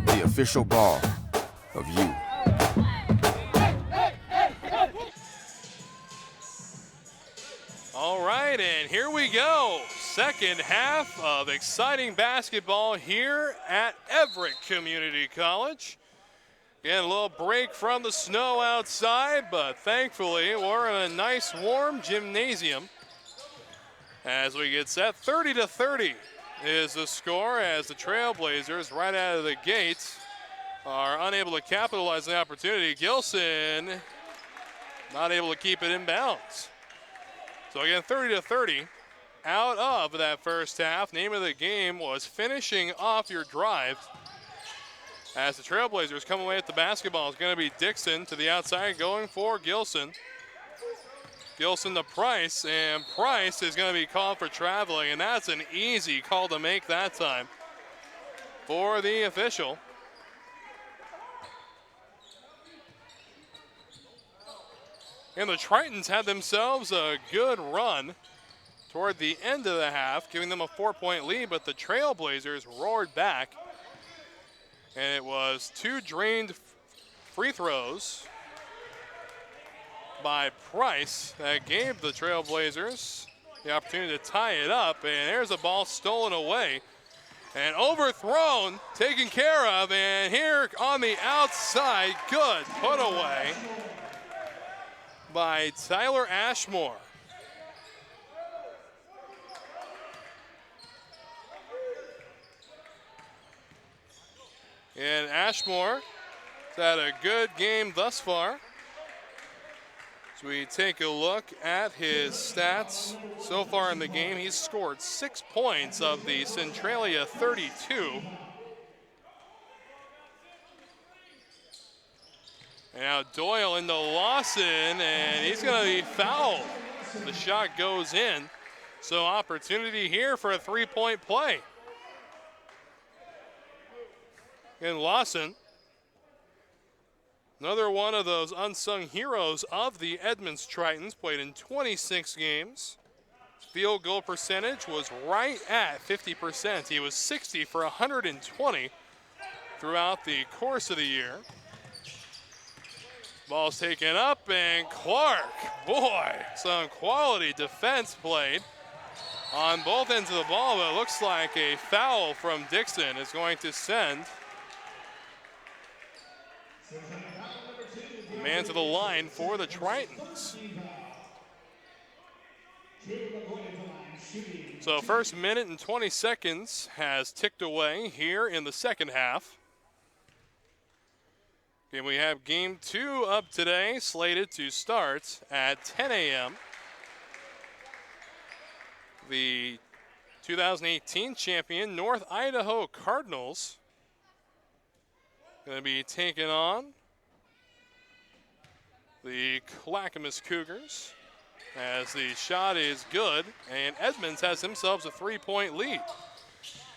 the official ball of you. All right, and here we go. Second half of exciting basketball here at Everett Community College. Again, a little break from the snow outside, but thankfully we're in a nice warm gymnasium as we get set. 30-30 is the score as the Trailblazers right out of the gates are unable to capitalize on the opportunity. Gilson not able to keep it in bounds. So again, 30-30 out of that first half. Name of the game was finishing off your drive. As the Trailblazers come away with the basketball, it's going to be Dixon to the outside going for Gilson. Gilson to Price, and Price is going to be called for traveling, and that's an easy call to make that time for the official. And the Tritons had themselves a good run toward the end of the half, giving them a 4-point lead, but the Trailblazers roared back. And it was 2 drained free throws by Price that gave the Trailblazers the opportunity to tie it up. And there's a ball stolen away and overthrown, taken care of. And here on the outside, good put away by Tyler Ashmore. And Ashmore has had a good game thus far. As we take a look at his stats so far in the game, he's scored 6 points of the Centralia 32. And now Doyle into Lawson, and he's going to be fouled. The shot goes in. So opportunity here for a 3-point play. And Lawson, another one of those unsung heroes of the Edmonds Tritons, played in 26 games. Field goal percentage was right at 50%. He was 60 for 120 throughout the course of the year. Ball's taken up, and Clark, boy, some quality defense played on both ends of the ball, but it looks like a foul from Dixon is going to send the man to the line for the Tritons. So first minute and 20 seconds has ticked away here in the second half. And we have game 2 up today, slated to start at 10 a.m. The 2018 champion North Idaho Cardinals going to be taking on the Clackamas Cougars as the shot is good, and Edmonds has themselves a 3-point lead.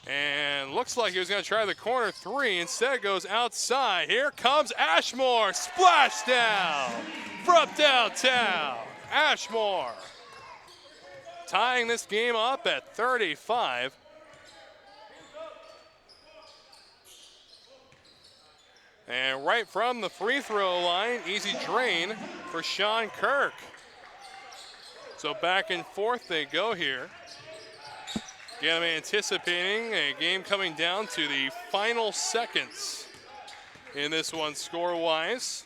And looks like he was going to try the corner three. Instead goes outside. Here comes Ashmore. Splash down from downtown. Ashmore tying this game up at 35. And right from the free throw line, easy drain for Sean Kirk. So back and forth they go here. Again, I'm anticipating a game coming down to the final seconds in this one score-wise.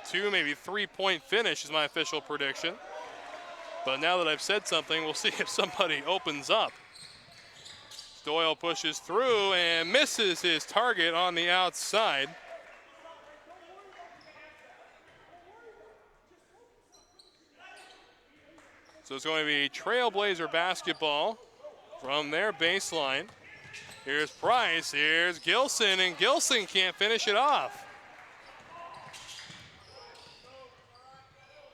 2, maybe 3-point finish is my official prediction. But now that I've said something, we'll see if somebody opens up. Doyle pushes through and misses his target on the outside. So it's going to be Trailblazer basketball from their baseline. Here's Price, here's Gilson, and Gilson can't finish it off.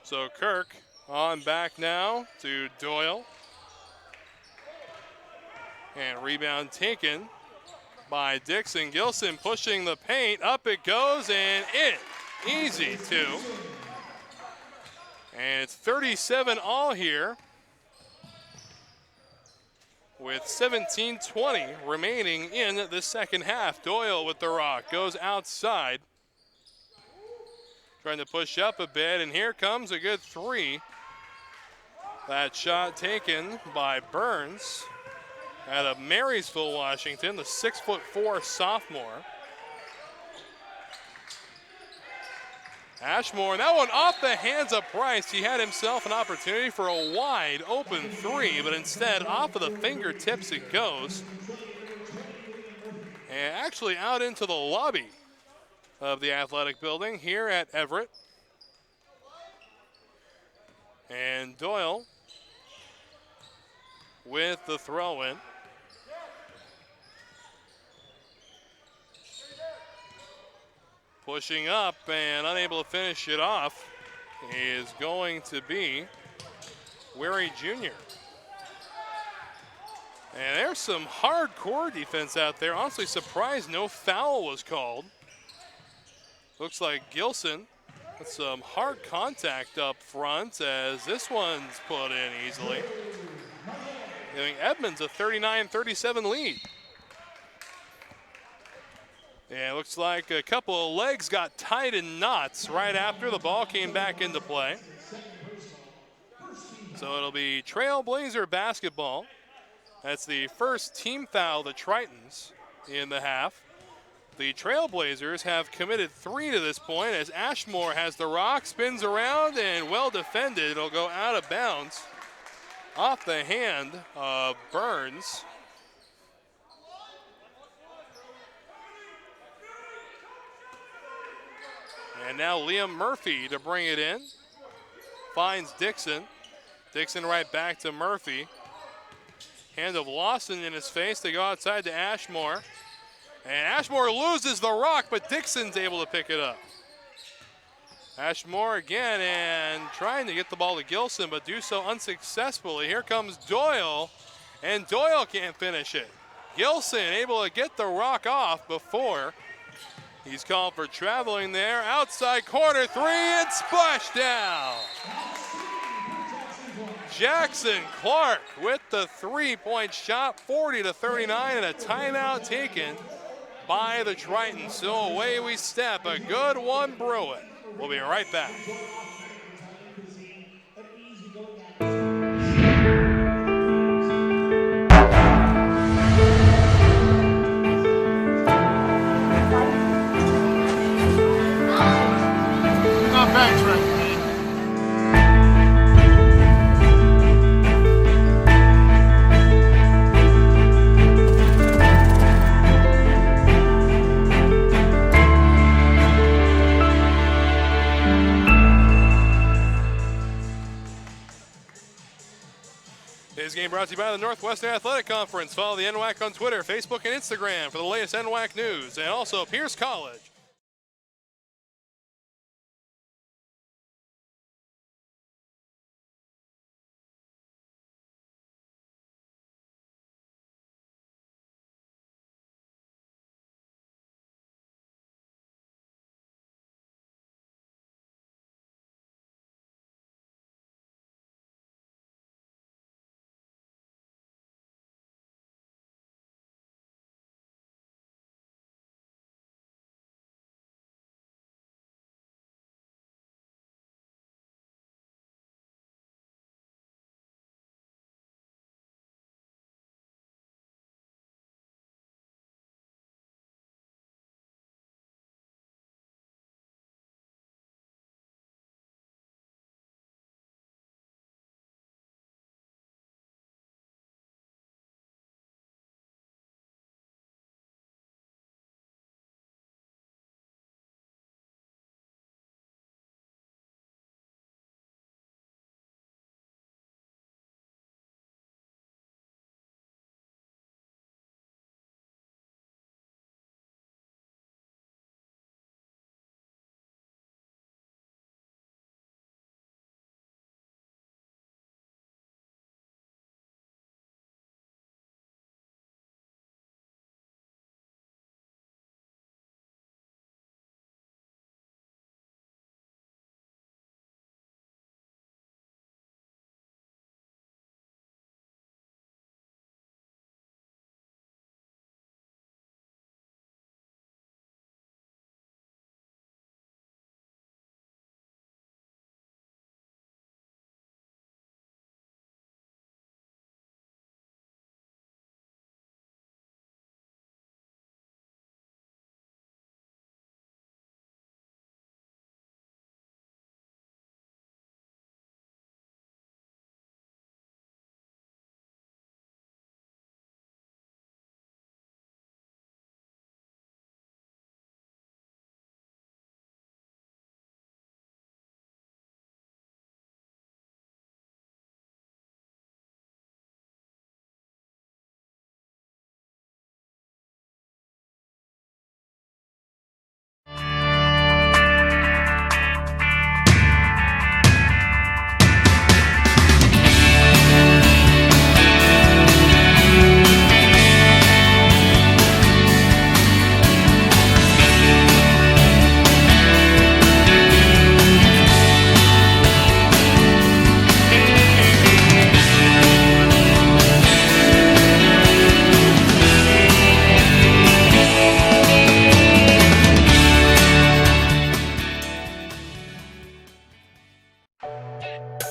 So Kirk on back now to Doyle. And rebound taken by Dixon. Gilson pushing the paint, up it goes, and easy two. And it's 37 all here with 17:20 remaining in the second half. Doyle with the rock, goes outside. Trying to push up a bit, and here comes a good three. That shot taken by Burns out of Marysville, Washington, the 6'4" sophomore. Ashmore, and that one off the hands of Price. He had himself an opportunity for a wide open three, but instead off of the fingertips it goes. And actually out into the lobby of the athletic building here at Everett. And Doyle with the throw-in. Pushing up and unable to finish it off is going to be Wary Jr. And there's some hardcore defense out there. Honestly surprised no foul was called. Looks like Gilson with some hard contact up front as this one's put in easily. Giving Edmonds a 39-37 lead. Yeah, it looks like a couple of legs got tied in knots right after the ball came back into play. So it'll be Trailblazer basketball. That's the first team foul of the Tritons in the half. The Trailblazers have committed 3 to this point as Ashmore has the rock, spins around, and well defended. It'll go out of bounds off the hand of Burns. And now Liam Murphy to bring it in. Finds Dixon. Dixon right back to Murphy. Hand of Lawson in his face. They go outside to Ashmore. And Ashmore loses the rock, but Dixon's able to pick it up. Ashmore again and trying to get the ball to Gilson, but do so unsuccessfully. Here comes Doyle, and Doyle can't finish it. Gilson able to get the rock off before he's called for traveling there. Outside corner three and splash down. Jackson Clark with the 3-point shot, 40-39, and a timeout taken by the Tritons. So away we step, a good one brewing. We'll be right back. Not bad, Trent. Today's game brought to you by the Northwestern Athletic Conference. Follow the NWAC on Twitter, Facebook, and Instagram for the latest NWAC news. And also Pierce College.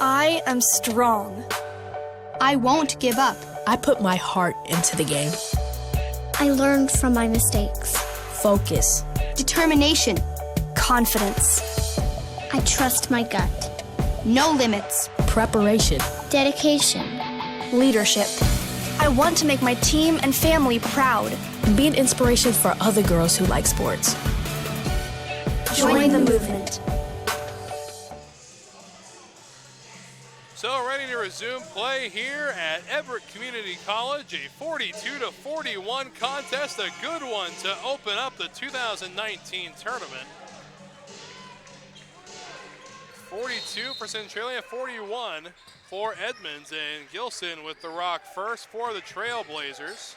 I am strong. I won't give up. I put my heart into the game. I learned from my mistakes. Focus. Determination. Confidence. I trust my gut. No limits. Preparation. Dedication. Leadership. I want to make my team and family proud. And be an inspiration for other girls who like sports. Join the movement. So ready to resume play here at Everett Community College, a 42-41 contest, a good one to open up the 2019 tournament. 42 for Centralia, 41 for Edmonds, and Gilson with the rock first for the Trailblazers.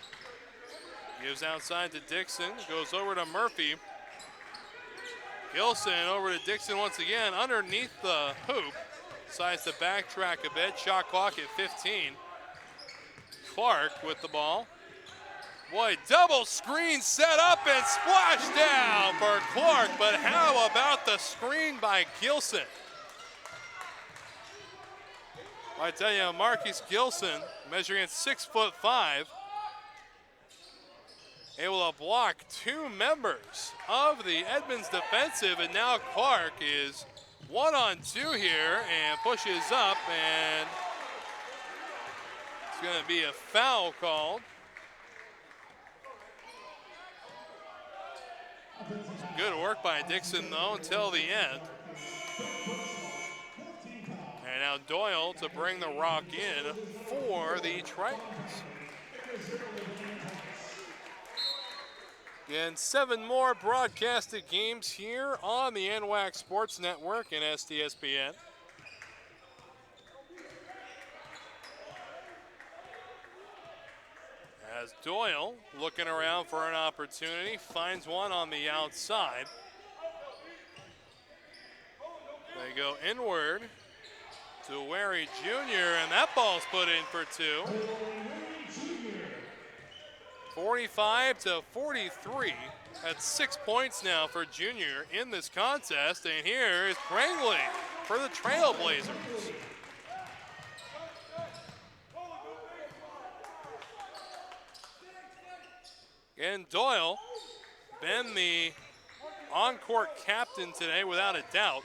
Gives outside to Dixon, goes over to Murphy. Gilson over to Dixon once again, underneath the hoop. Decides to backtrack a bit, shot clock at 15. Clark with the ball. Boy, double screen set up and splash down for Clark, but how about the screen by Gilson? I tell you, Marcus Gilson, measuring at 6'5", able to block two members of the Edmonds defensive, and now Clark is 1-on-2 here and pushes up, and it's going to be a foul called. Good work by Dixon, though, until the end. And now Doyle to bring the rock in for the Tritons. Again, 7 more broadcasted games here on the NWAC Sports Network and STSPN. As Doyle looking around for an opportunity, finds one on the outside. They go inward to Wary Jr., and that ball's put in for two. 45-43. That's 6 points now for Junior in this contest. And here is Prangley for the Trailblazers. And Doyle, been the on-court captain today without a doubt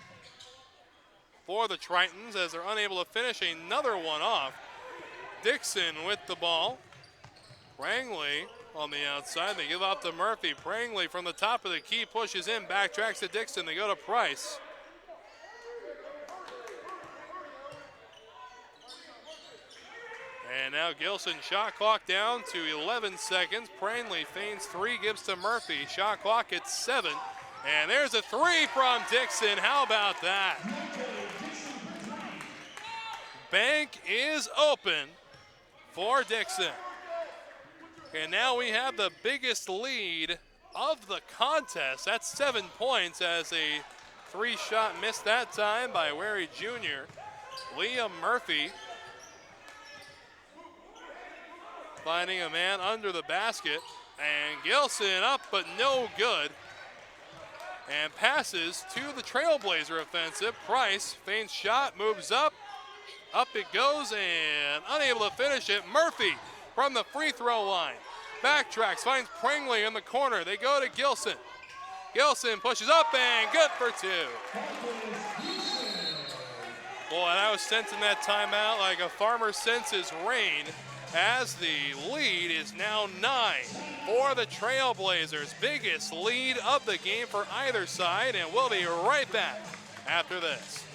for the Tritons, as they're unable to finish another one off. Dixon with the ball. Prangley on the outside, they give up to Murphy. Prangley from the top of the key pushes in, backtracks to Dixon. They go to Price. And now Gilson, shot clock down to 11 seconds. Prangley feigns 3, gives to Murphy. Shot clock at 7. And there's a 3 from Dixon. How about that? Bank is open for Dixon. And now we have the biggest lead of the contest. That's 7 points, as a 3-shot miss that time by Wary Jr. Liam Murphy finding a man under the basket. And Gilson up, but no good. And passes to the Trailblazer offensive. Price feigns shot, moves up. Up it goes, and unable to finish it. Murphy from the free throw line. Backtracks, finds Prangley in the corner. They go to Gilson. Gilson pushes up, and good for 2. Boy, and I was sensing that timeout like a farmer senses rain, as the lead is now 9 for the Trailblazers. Biggest lead of the game for either side, and we'll be right back after this.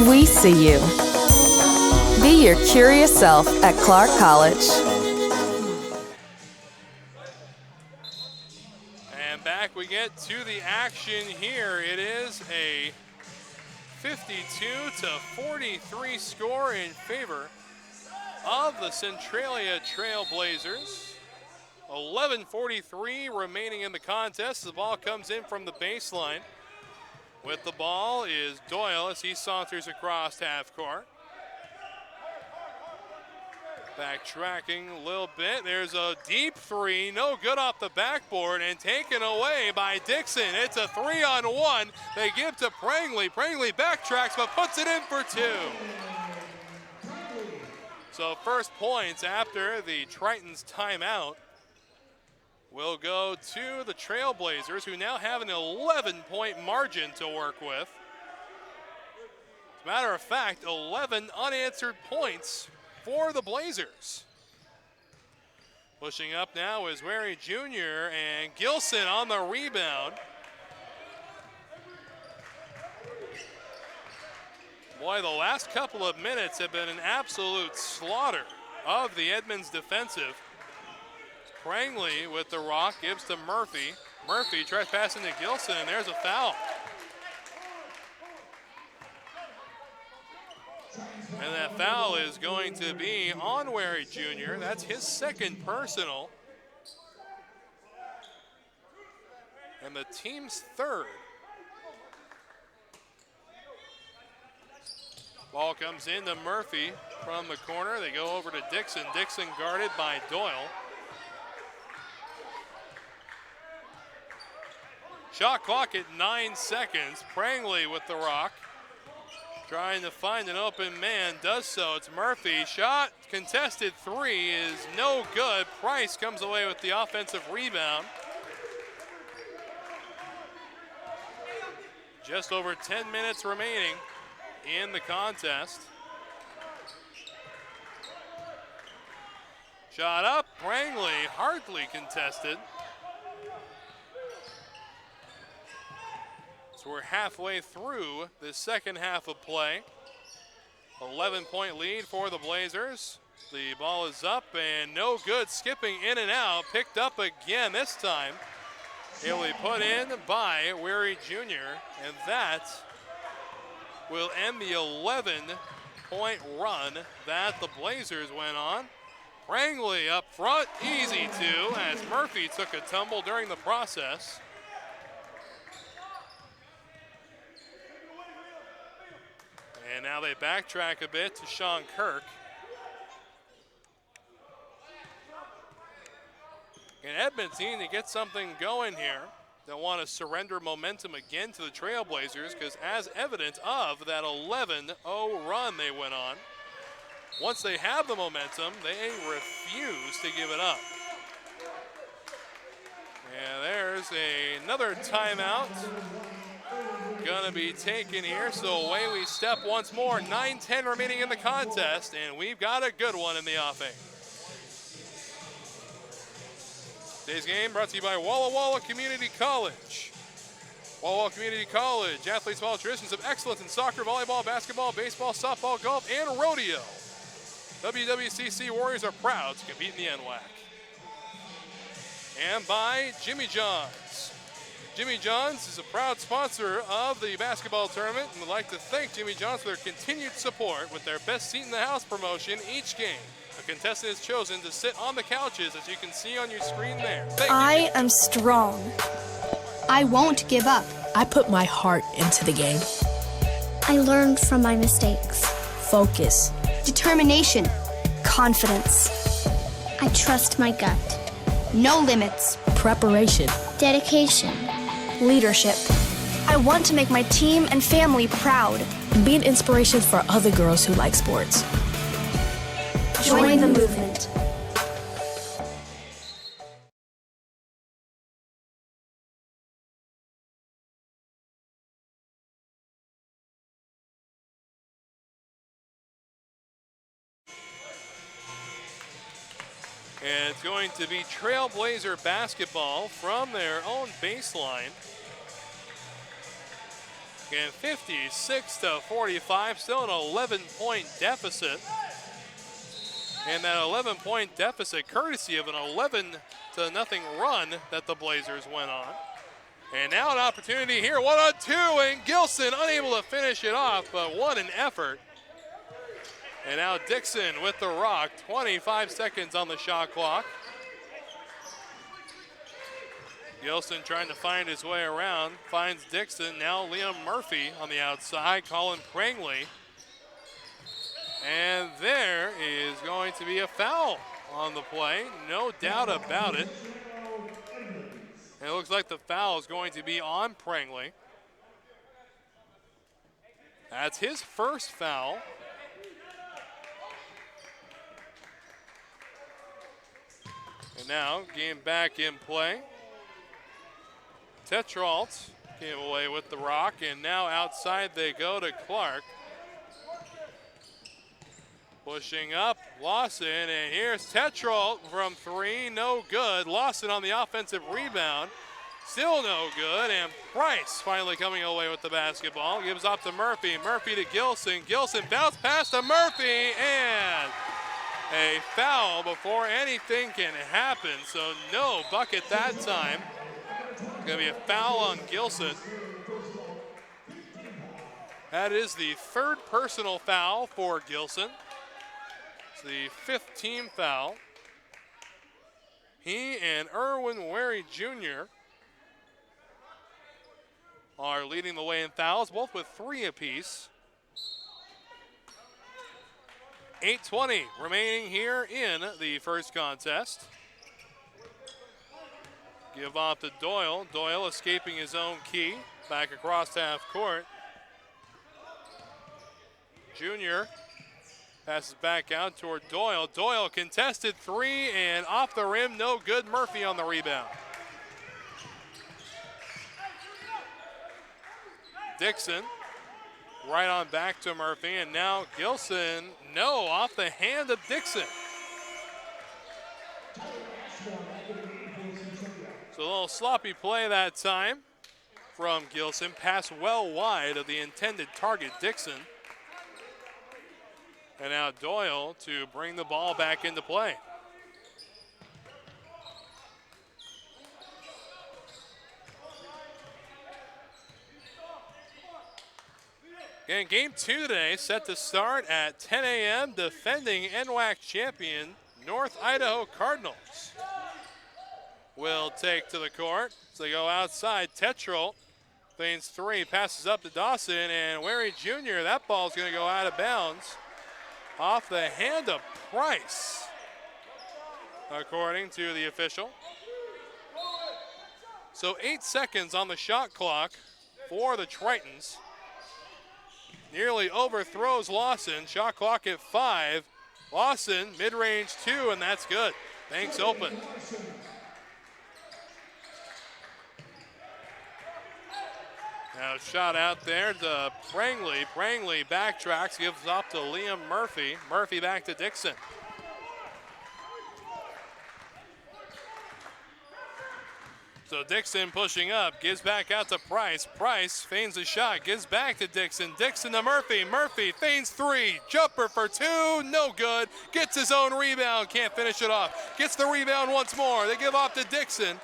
We see you. Be your curious self at Clark College. And back we get to the action here. It is a 52-43 score in favor of the Centralia Trailblazers. 11:43 remaining in the contest. The ball comes in from the baseline. With the ball is Doyle as he saunters across half court. Backtracking a little bit. There's a deep three, no good off the backboard, and taken away by Dixon. It's a 3-on-1. They give to Prangley. Prangley backtracks but puts it in for two. So first points after the Tritons timeout will go to the Trailblazers, who now have an 11-point margin to work with. As a matter of fact, 11 unanswered points for the Blazers. Pushing up now is Wary Jr. and Gilson on the rebound. Boy, the last couple of minutes have been an absolute slaughter of the Edmonds defensive. Prangley with the rock, gives to Murphy. Murphy tries passing to Gilson, and there's a foul. And that foul is going to be on Wary Jr. That's his second personal. And the team's third. Ball comes into Murphy from the corner. They go over to Dixon. Dixon guarded by Doyle. Shot clock at 9 seconds. Prangley with the rock. Trying to find an open man, does so. It's Murphy. Shot contested three is no good. Price comes away with the offensive rebound. Just over 10 minutes remaining in the contest. Shot up, Prangley, hardly contested. So we're halfway through the second half of play. 11-point lead for the Blazers. The ball is up and no good, skipping in and out. Picked up again this time. It'll be put in by Wary Jr. And that will end the 11-point run that the Blazers went on. Prangley up front, easy two, as Murphy took a tumble during the process. And now they backtrack a bit to Sean Kirk. And Edmonds needing to get something going here. They want to surrender momentum again to the Trailblazers, because as evidence of that 11-0 run they went on, once they have the momentum, they refuse to give it up. And there's another timeout gonna be taken here, so away we step once more. 9:10 remaining in the contest, and we've got a good one in the offing. Today's game brought to you by Walla Walla Community College. Walla Walla Community College, athletes follow traditions of excellence in soccer, volleyball, basketball, baseball, softball, golf, and rodeo. WWCC Warriors are proud to compete in the NWAC. And by Jimmy John's. Jimmy John's is a proud sponsor of the basketball tournament, and would like to thank Jimmy John's for their continued support with their Best Seat in the House promotion each game. A contestant is chosen to sit on the couches, as you can see on your screen there. I am strong. I won't give up. I put my heart into the game. I learned from my mistakes. Focus. Determination. Confidence. I trust my gut. No limits. Preparation. Dedication. Leadership. I want to make my team and family proud. Be an inspiration for other girls who like sports. Join the movement. And it's going to be Trailblazer basketball from their own baseline. Again, 56-45, still an 11-point deficit. And that 11-point deficit, courtesy of an 11-0 run that the Blazers went on. And now an opportunity here, 1-on-2, and Gilson unable to finish it off, but what an effort. And now Dixon with the rock, 25 seconds on the shot clock. Gilson trying to find his way around, finds Dixon, now Liam Murphy on the outside, Colin Prangley. And there is going to be a foul on the play, no doubt about it. And it looks like the foul is going to be on Prangley. That's his first foul. And now, game back in play. Tetrault came away with the rock, and now outside they go to Clark. Pushing up, Lawson, and here's Tetrault from three, no good. Lawson on the offensive rebound, still no good, and Price finally coming away with the basketball. Gives up to Murphy, Murphy to Gilson, Gilson bounce pass to Murphy, and a foul before anything can happen, so no bucket that time. Gonna be a foul on Gilson. That is the third personal foul for Gilson. It's the fifth team foul. He and Erwin Wary Jr. are leading the way in fouls, both with 3 apiece. 8:20 remaining here in the first contest. Give off to Doyle. Doyle escaping his own key. Back across half court. Junior passes back out toward Doyle. Doyle contested 3 and off the rim, no good. Murphy on the rebound. Dixon right on back to Murphy, and now Gilson, no, off the hand of Dixon. So a little sloppy play that time from Gilson. Pass well wide of the intended target, Dixon. And now Doyle to bring the ball back into play. And game 2 today set to start at 10 a.m. Defending NWAC champion North Idaho Cardinals will take to the court. So they go outside. Tetrault feigns 3, passes up to Dawson, and Wary Jr., that ball's going to go out of bounds off the hand of Price, according to the official. So 8 seconds on the shot clock for the Tritons. Nearly overthrows Lawson. Shot clock at 5. Lawson, mid-range 2, and that's good. Banks open. Now shot out there to Prangley. Prangley backtracks, gives up to Liam Murphy. Murphy back to Dixon. So Dixon pushing up, gives back out to Price. Price feigns a shot, gives back to Dixon. Dixon to Murphy. Murphy feigns 3, jumper for 2, no good. Gets his own rebound, can't finish it off. Gets the rebound once more. They give off to Dixon.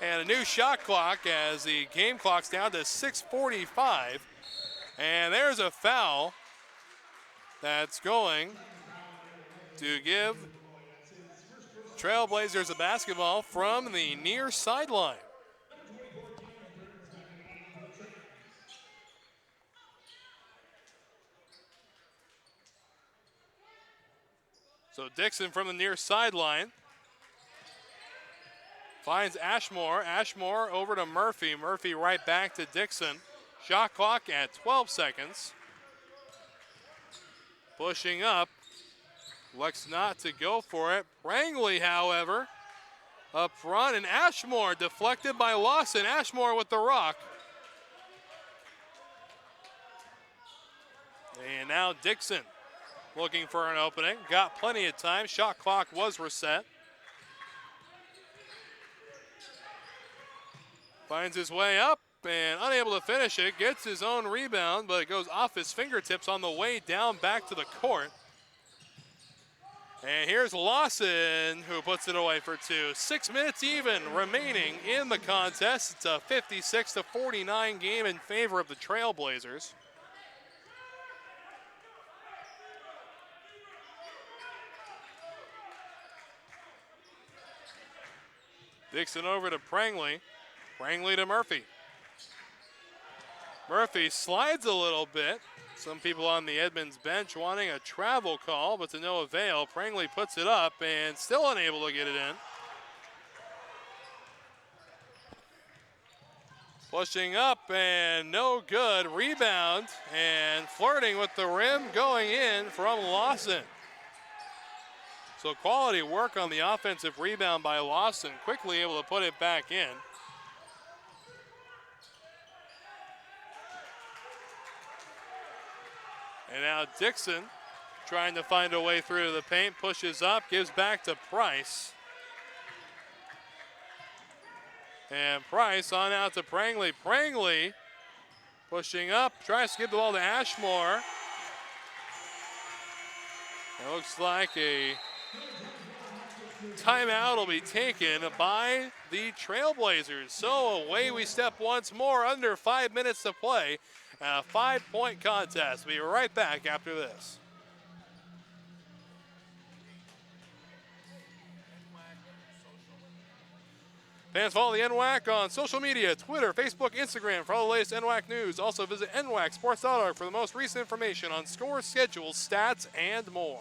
And a new shot clock as the game clock's down to 6:45. And there's a foul that's going to give Trailblazers a basketball from the near sideline. So Dixon from the near sideline finds Ashmore. Ashmore over to Murphy. Murphy right back to Dixon. Shot clock at 12 seconds. Pushing up. Looks not to go for it. Prangley, however, up front, and Ashmore deflected by Lawson. Ashmore with the rock. And now Dixon looking for an opening. Got plenty of time. Shot clock was reset. Finds his way up and unable to finish it. Gets his own rebound, but it goes off his fingertips on the way down back to the court. And here's Lawson, who puts it away for two. 6 minutes even remaining in the contest. It's a 56-49 game in favor of the Trailblazers. Dixon over to Prangley. Prangley to Murphy. Murphy slides a little bit. Some people on the Edmonds bench wanting a travel call, but to no avail. Prangley puts it up and still unable to get it in. Pushing up and no good. Rebound and flirting with the rim going in from Lawson. So quality work on the offensive rebound by Lawson. Quickly able to put it back in. And now Dixon trying to find a way through the paint. Pushes up, gives back to Price. And Price on out to Prangley. Prangley pushing up, tries to give the ball to Ashmore. It looks like a timeout will be taken by the Trailblazers. So away we step once more, under 5 minutes to play. A 5-point contest. We'll be right back after this. Fans, follow the NWAC on social media, Twitter, Facebook, Instagram for all the latest NWAC news. Also visit NWACsports.org for the most recent information on scores, schedules, stats, and more.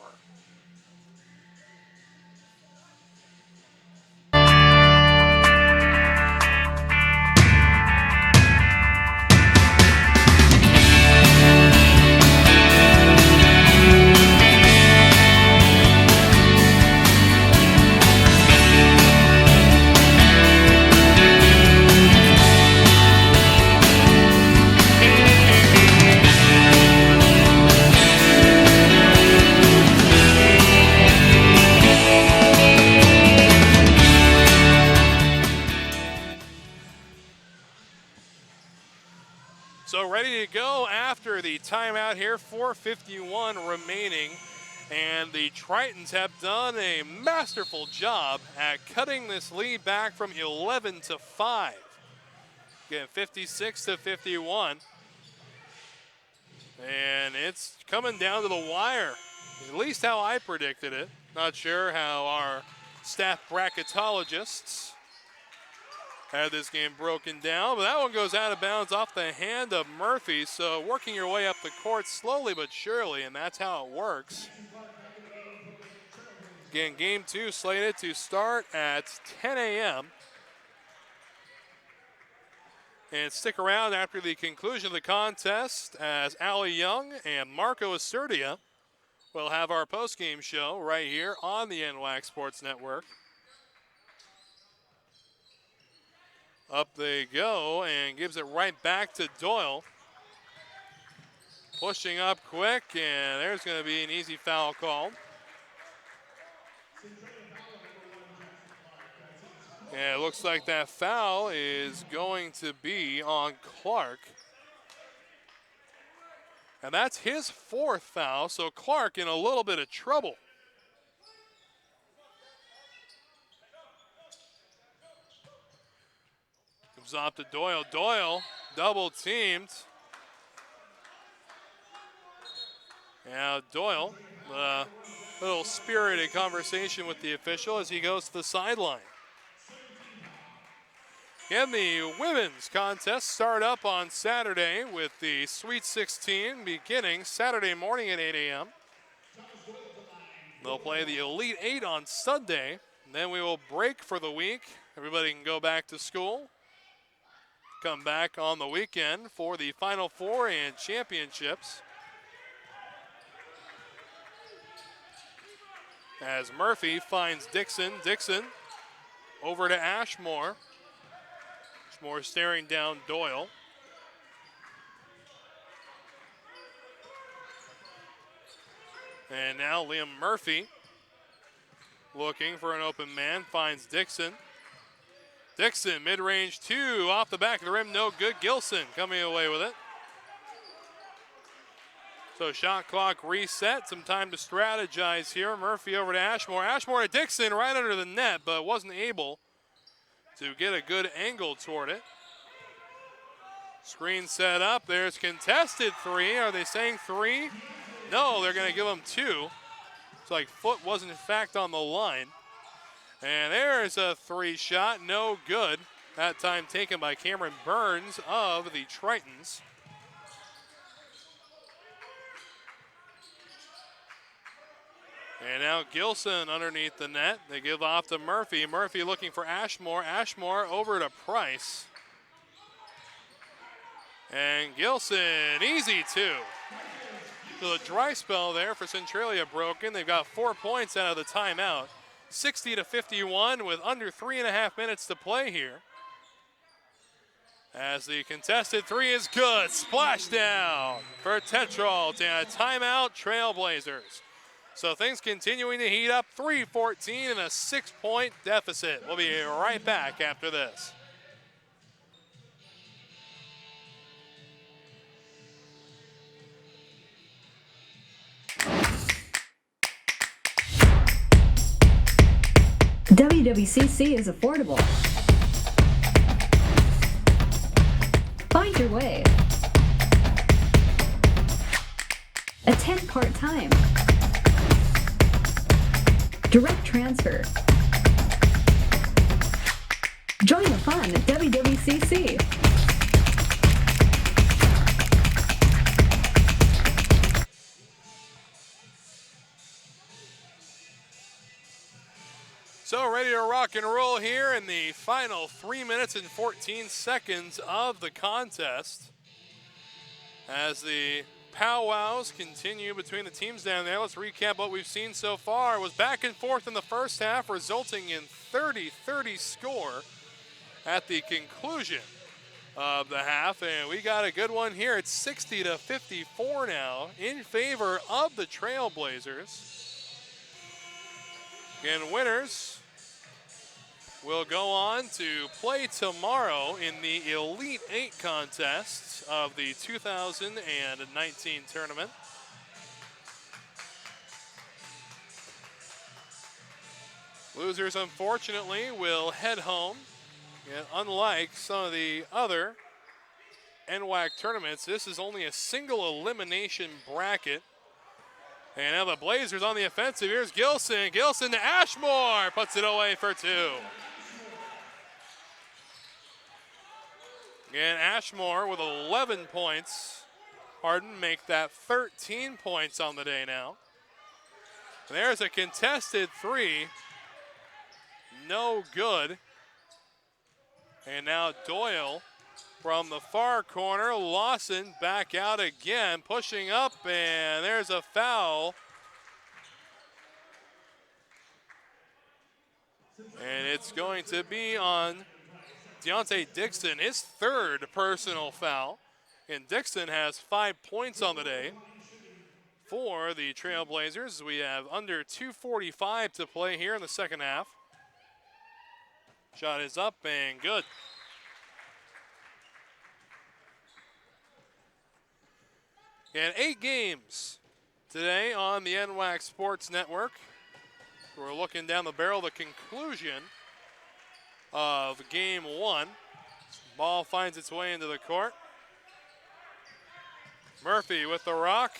So ready to go after the timeout here, 4:51 remaining. And the Tritons have done a masterful job at cutting this lead back from 11 to 5. Again, 56-51. And it's coming down to the wire, at least how I predicted it. Not sure how our staff bracketologists had this game broken down, but that one goes out of bounds off the hand of Murphy. So working your way up the court slowly but surely, and that's how it works. Again, game 2 slated to start at 10 a.m. And stick around after the conclusion of the contest as Allie Young and Marco Acerdia will have our post-game show right here on the NWAC Sports Network. Up they go and gives it right back to Doyle. Pushing up quick, and there's going to be an easy foul called. And it looks like that foul is going to be on Clark. And that's his 4th foul, so Clark in a little bit of trouble. Comes off to Doyle. Doyle double teamed. Now Doyle, a little spirited conversation with the official as he goes to the sideline. And the women's contest start up on Saturday with the Sweet 16 beginning Saturday morning at 8 a.m. They'll play the Elite 8 on Sunday. Then we will break for the week. Everybody can go back to school. Come back on the weekend for the Final Four and championships. As Murphy finds Dixon. Dixon over to Ashmore. Ashmore staring down Doyle. And now Liam Murphy looking for an open man, finds Dixon. Dixon, mid-range 2, off the back of the rim, no good. Gilson coming away with it. So shot clock reset, some time to strategize here. Murphy over to Ashmore. Ashmore to Dixon, right under the net, but wasn't able to get a good angle toward it. Screen set up, there's contested 3. Are they saying 3? No, they're gonna give them 2. It's like foot wasn't in fact on the line. And there's a 3 shot, no good. That time taken by Cameron Burns of the Tritons. And now Gilson underneath the net. They give off to Murphy. Murphy looking for Ashmore. Ashmore over to Price. And Gilson, easy 2. So the dry spell there for Centralia broken. They've got 4 points out of the timeout. 60-51 with under 3.5 minutes to play here. As the contested 3 is good. Splashdown for Tetrault and a timeout, Trailblazers. So things continuing to heat up, 3-14 and a 6-point deficit. We'll be right back after this. WWCC is affordable. Find your way. Attend part-time. Direct transfer. Join the fun at WWCC. So ready to rock and roll here in the final 3 minutes and 14 seconds of the contest. As the powwows continue between the teams down there, let's recap what we've seen so far. It was back and forth in the first half, resulting in 30-30 score at the conclusion of the half. And we got a good one here. It's 60-54 now in favor of the Trailblazers. And winners will go on to play tomorrow in the Elite 8 contest of the 2019 tournament. Losers, unfortunately, will head home. And unlike some of the other NWAC tournaments, this is only a single elimination bracket. And now the Blazers on the offensive. Here's Gilson. Gilson to Ashmore. Puts it away for 2. And Ashmore with 11 points. Harden make that 13 points on the day now. There's a contested 3. No good. And now Doyle from the far corner. Lawson back out again, pushing up, and there's a foul. And it's going to be on Deontay Dixon, his 3rd personal foul. And Dixon has 5 points on the day for the Trailblazers. We have under 2:45 to play here in the second half. Shot is up and good. And 8 games today on the NWAC Sports Network. We're looking down the barrel, the conclusion of game 1. Ball finds its way into the court. Murphy with the rock.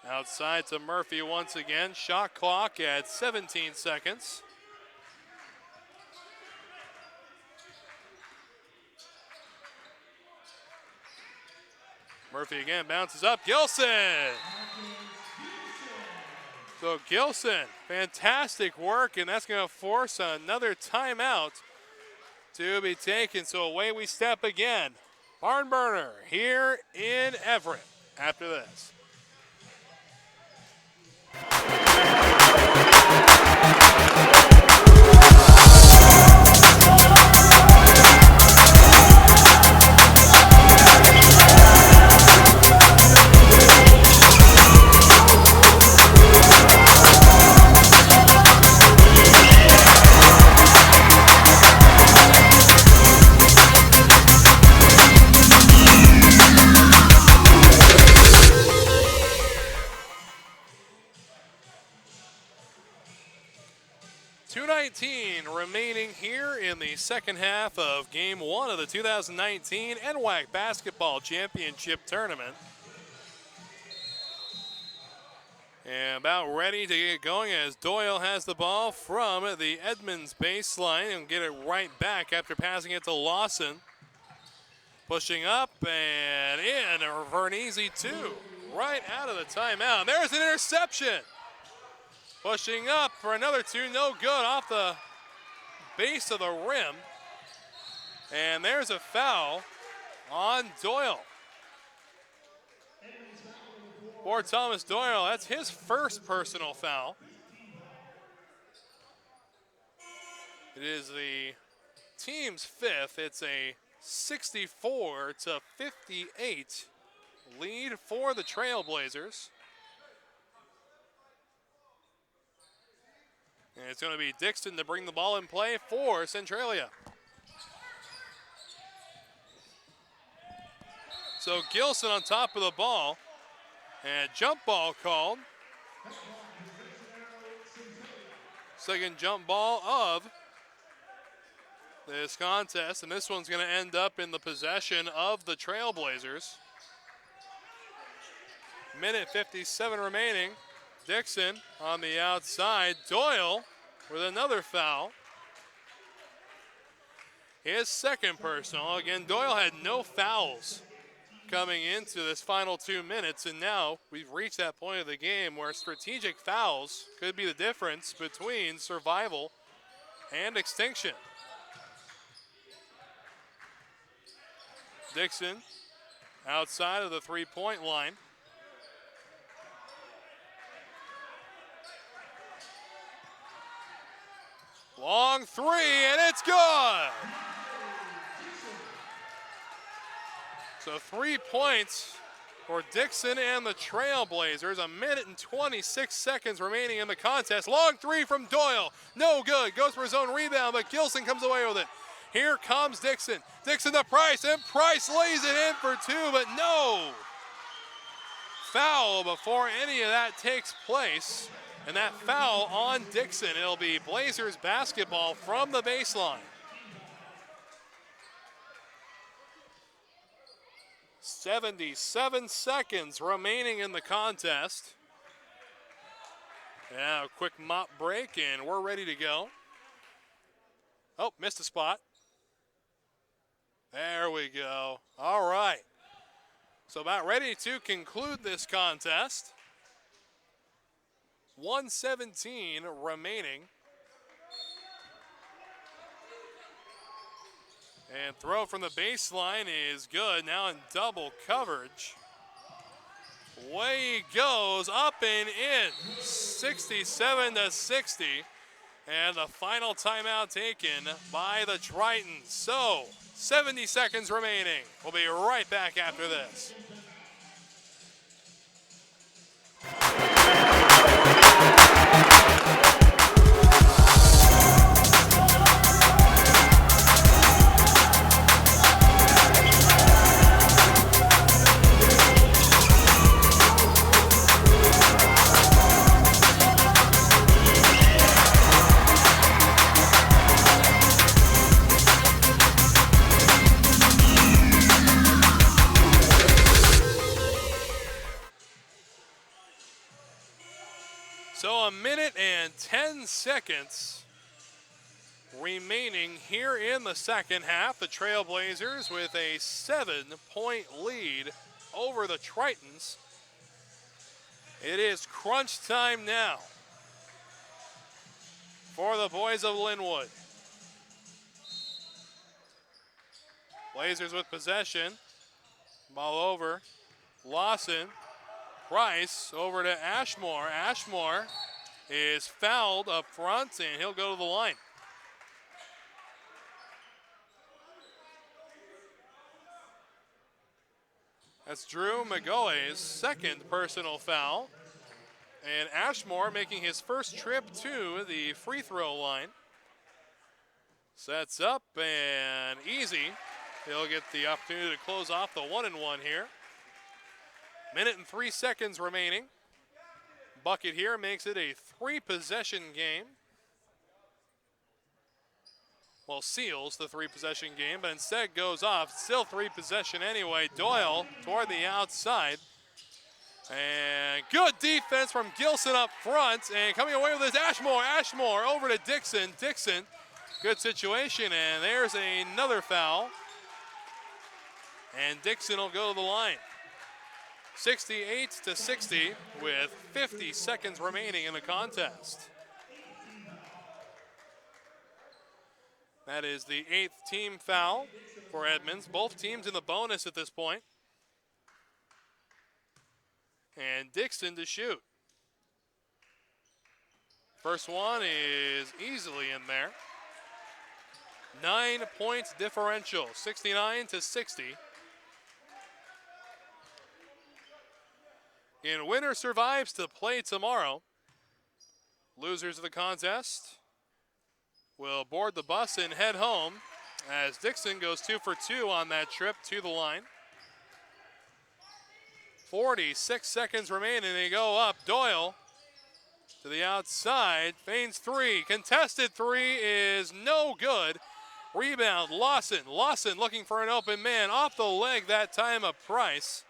Outside to Murphy once again. Shot clock at 17 seconds. Murphy again bounces up. Gilson! So Gilson, fantastic work, and that's going to force another timeout to be taken. So away we step again. Barn burner here in Everett after this. 2:19 remaining here in the second half of Game 1 of the 2019 NWAC Basketball Championship Tournament. And about ready to get going as Doyle has the ball from the Edmonds baseline and get it right back after passing it to Lawson. Pushing up and in for an easy two. Right out of the timeout. There's an interception. Pushing up for another two. No good off the base of the rim. And there's a foul on Doyle. For Thomas Doyle, that's his first personal foul. It is the team's fifth. It's a 64-58 lead for the Trailblazers. And it's going to be Dixon to bring the ball in play for Centralia. So Gilson on top of the ball. And jump ball called. Second jump ball of this contest. And this one's going to end up in the possession of the Trailblazers. Minute 57 remaining. Dixon on the outside. Doyle with another foul. His second personal. Again, Doyle had no fouls coming into this final 2 minutes, and now we've reached that point of the game where strategic fouls could be the difference between survival and extinction. Dixon outside of the three-point line. Long three, and it's good! So 3 points for Dixon and the Trailblazers. A minute and 26 seconds remaining in the contest. Long three from Doyle. No good. Goes for his own rebound, but Gilson comes away with it. Here comes Dixon. Dixon to Price, and Price lays it in for two, but no. Foul before any of that takes place. And that foul on Dixon. It'll be Blazers basketball from the baseline. 77 seconds remaining in the contest. Now, a quick mop break, and we're ready to go. Oh, missed a spot. There we go. All right. So about ready to conclude this contest. 1:17 remaining. And throw from the baseline is good. Now in double coverage. Way he goes, up and in. 67-60. And the final timeout taken by the Tritons. So 70 seconds remaining. We'll be right back after this. So a minute and 10 seconds remaining here in the second half. The Trailblazers with a 7-point lead over the Tritons. It is crunch time now for the boys of Linwood. Blazers with possession. Ball over. Lawson. Price over to Ashmore. Ashmore is fouled up front, and he'll go to the line. That's Drew McGoey's second personal foul. And Ashmore making his first trip to the free throw line. Sets up and easy. He'll get the opportunity to close off the 1-and-1 here. Minute and 3 seconds remaining. Bucket here makes it a 3-possession game. well, seals the 3-possession game, but instead goes off. Still 3-possession anyway. Doyle toward the outside. And good defense from Gilson up front. And coming away with this, Ashmore. Ashmore over to Dixon. Dixon, good situation. And there's another foul. And Dixon will go to the line. 68-60 with 50 seconds remaining in the contest. That is the 8th team foul for Edmonds. Both teams in the bonus at this point. And Dixon to shoot. First one is easily in there. 9 points differential, 69-60. And winner survives to play tomorrow. Losers of the contest will board the bus and head home as Dixon goes 2 for 2 on that trip to the line. 46 seconds remaining. They go up. Doyle to the outside. Feigns 3. Contested 3 is no good. Rebound, Lawson. Lawson looking for an open man. Off the leg that time of Price.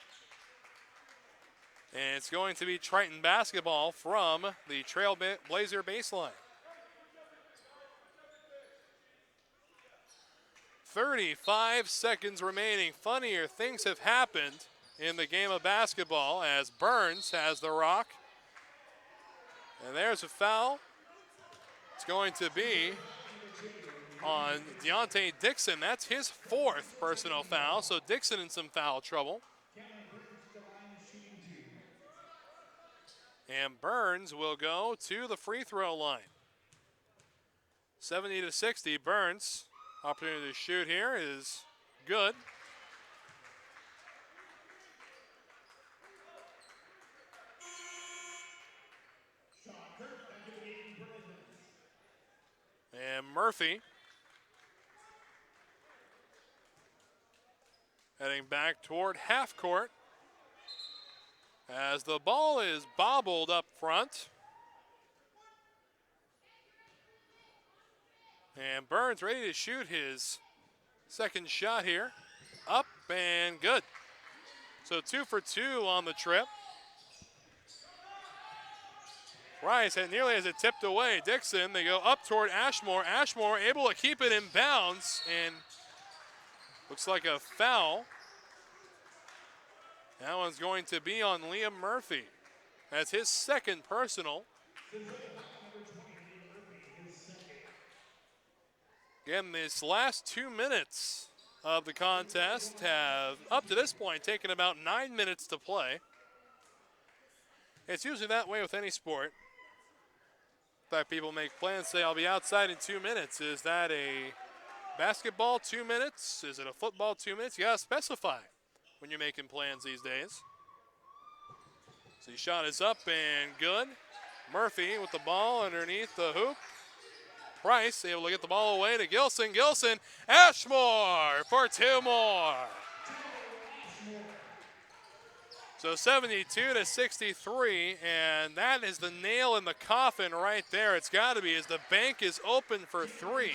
And it's going to be Triton basketball from the Trailblazer baseline. 35 seconds remaining. Funnier things have happened in the game of basketball as Burns has the rock. And there's a foul. It's going to be on Deontay Dixon. That's his 4th personal foul, so Dixon in some foul trouble. And Burns will go to the free throw line. 70-60, Burns. Opportunity to shoot here is good. And Murphy heading back toward half court as the ball is bobbled up front. And Burns ready to shoot his second shot here. Up and good. So 2 for 2 on the trip. Rice nearly has it tipped away. Dixon, they go up toward Ashmore. Ashmore able to keep it in bounds, and looks like a foul. That one's going to be on Liam Murphy. That's his 2nd personal. Again, this last 2 minutes of the contest have, up to this point, taken about 9 minutes to play. It's usually that way with any sport. In fact, people make plans, say, I'll be outside in 2 minutes. Is that a basketball 2 minutes? Is it a football 2 minutes? You gotta specify when you're making plans these days. So the shot is up and good. Murphy with the ball underneath the hoop. Price able to get the ball away to Gilson. Gilson, Ashmore for 2 more. So 72-63, and that is the nail in the coffin right there. It's got to be, as the bank is open for 3.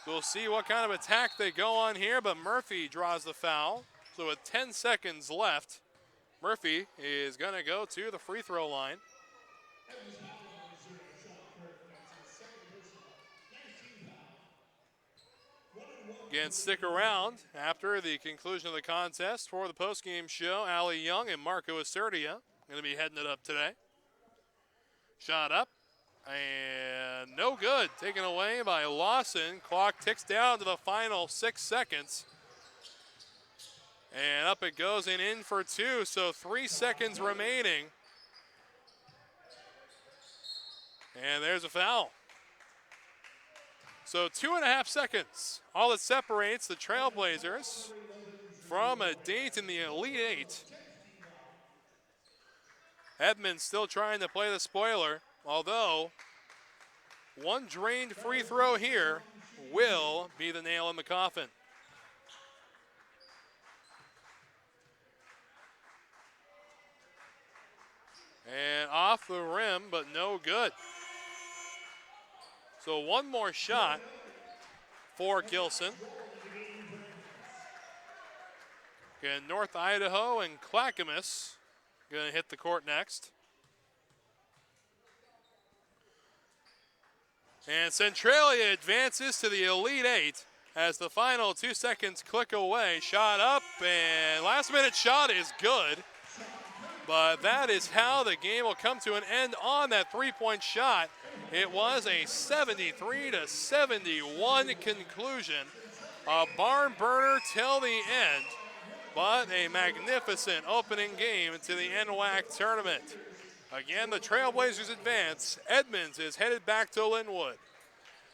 We'll see what kind of attack they go on here, but Murphy draws the foul. So with 10 seconds left, Murphy is going to go to the free throw line. Again, stick around after the conclusion of the contest for the postgame show. Allie Young and Marco Acertia going to be heading it up today. Shot up and no good. Taken away by Lawson. Clock ticks down to the final 6 seconds. And up it goes and in for 2, so 3 seconds remaining. And there's a foul. So 2.5 seconds, all that separates the Trailblazers from a date in the Elite 8. Edmonds still trying to play the spoiler, although one drained free throw here will be the nail in the coffin. And off the rim, but no good. So one more shot for Gilson. Again, North Idaho and Clackamas going to hit the court next. And Centralia advances to the Elite Eight as the final 2 seconds click away. Shot up, and last minute shot is good. But that is how the game will come to an end on that three-point shot. It was a 73-71 conclusion. A barn burner till the end, but a magnificent opening game to the NWAC tournament. Again, the Trailblazers advance. Edmonds is headed back to Linwood.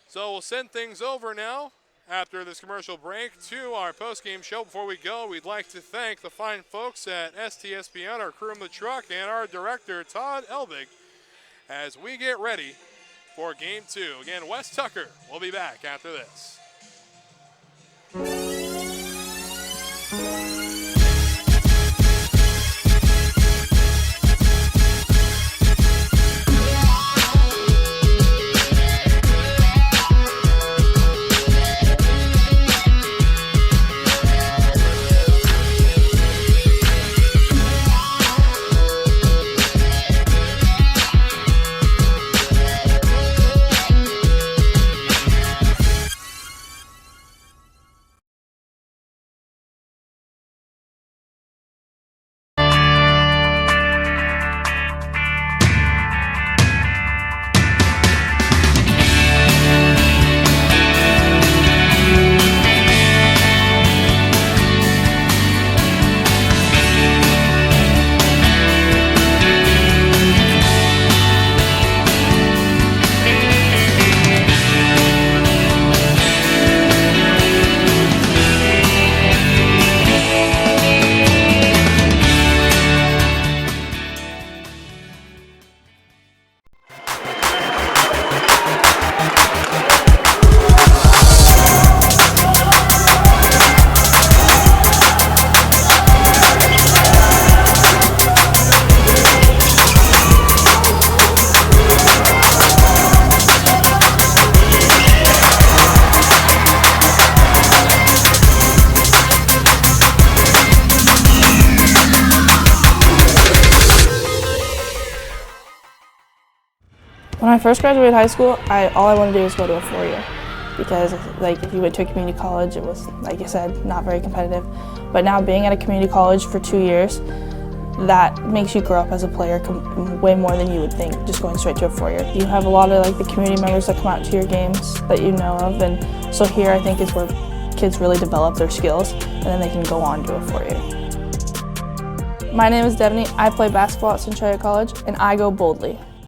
So we'll send things over now after this commercial break to our post-game show. Before we go, we'd like to thank the fine folks at STSPN, our crew in the truck, and our director, Todd Elvig, as we get ready for Game 2. Again, Wes Tucker will be back after this. When I first graduated high school, all I wanted to do was go to a four-year because if you went to a community college, it was, like I said, not very competitive. But now being at a community college for 2 years, that makes you grow up as a player way more than you would think just going straight to a four-year. You have a lot of the community members that come out to your games that you know of, and so here I think is where kids really develop their skills and then they can go on to a four-year. My name is Devaney. I play basketball at Centralia College and I go boldly.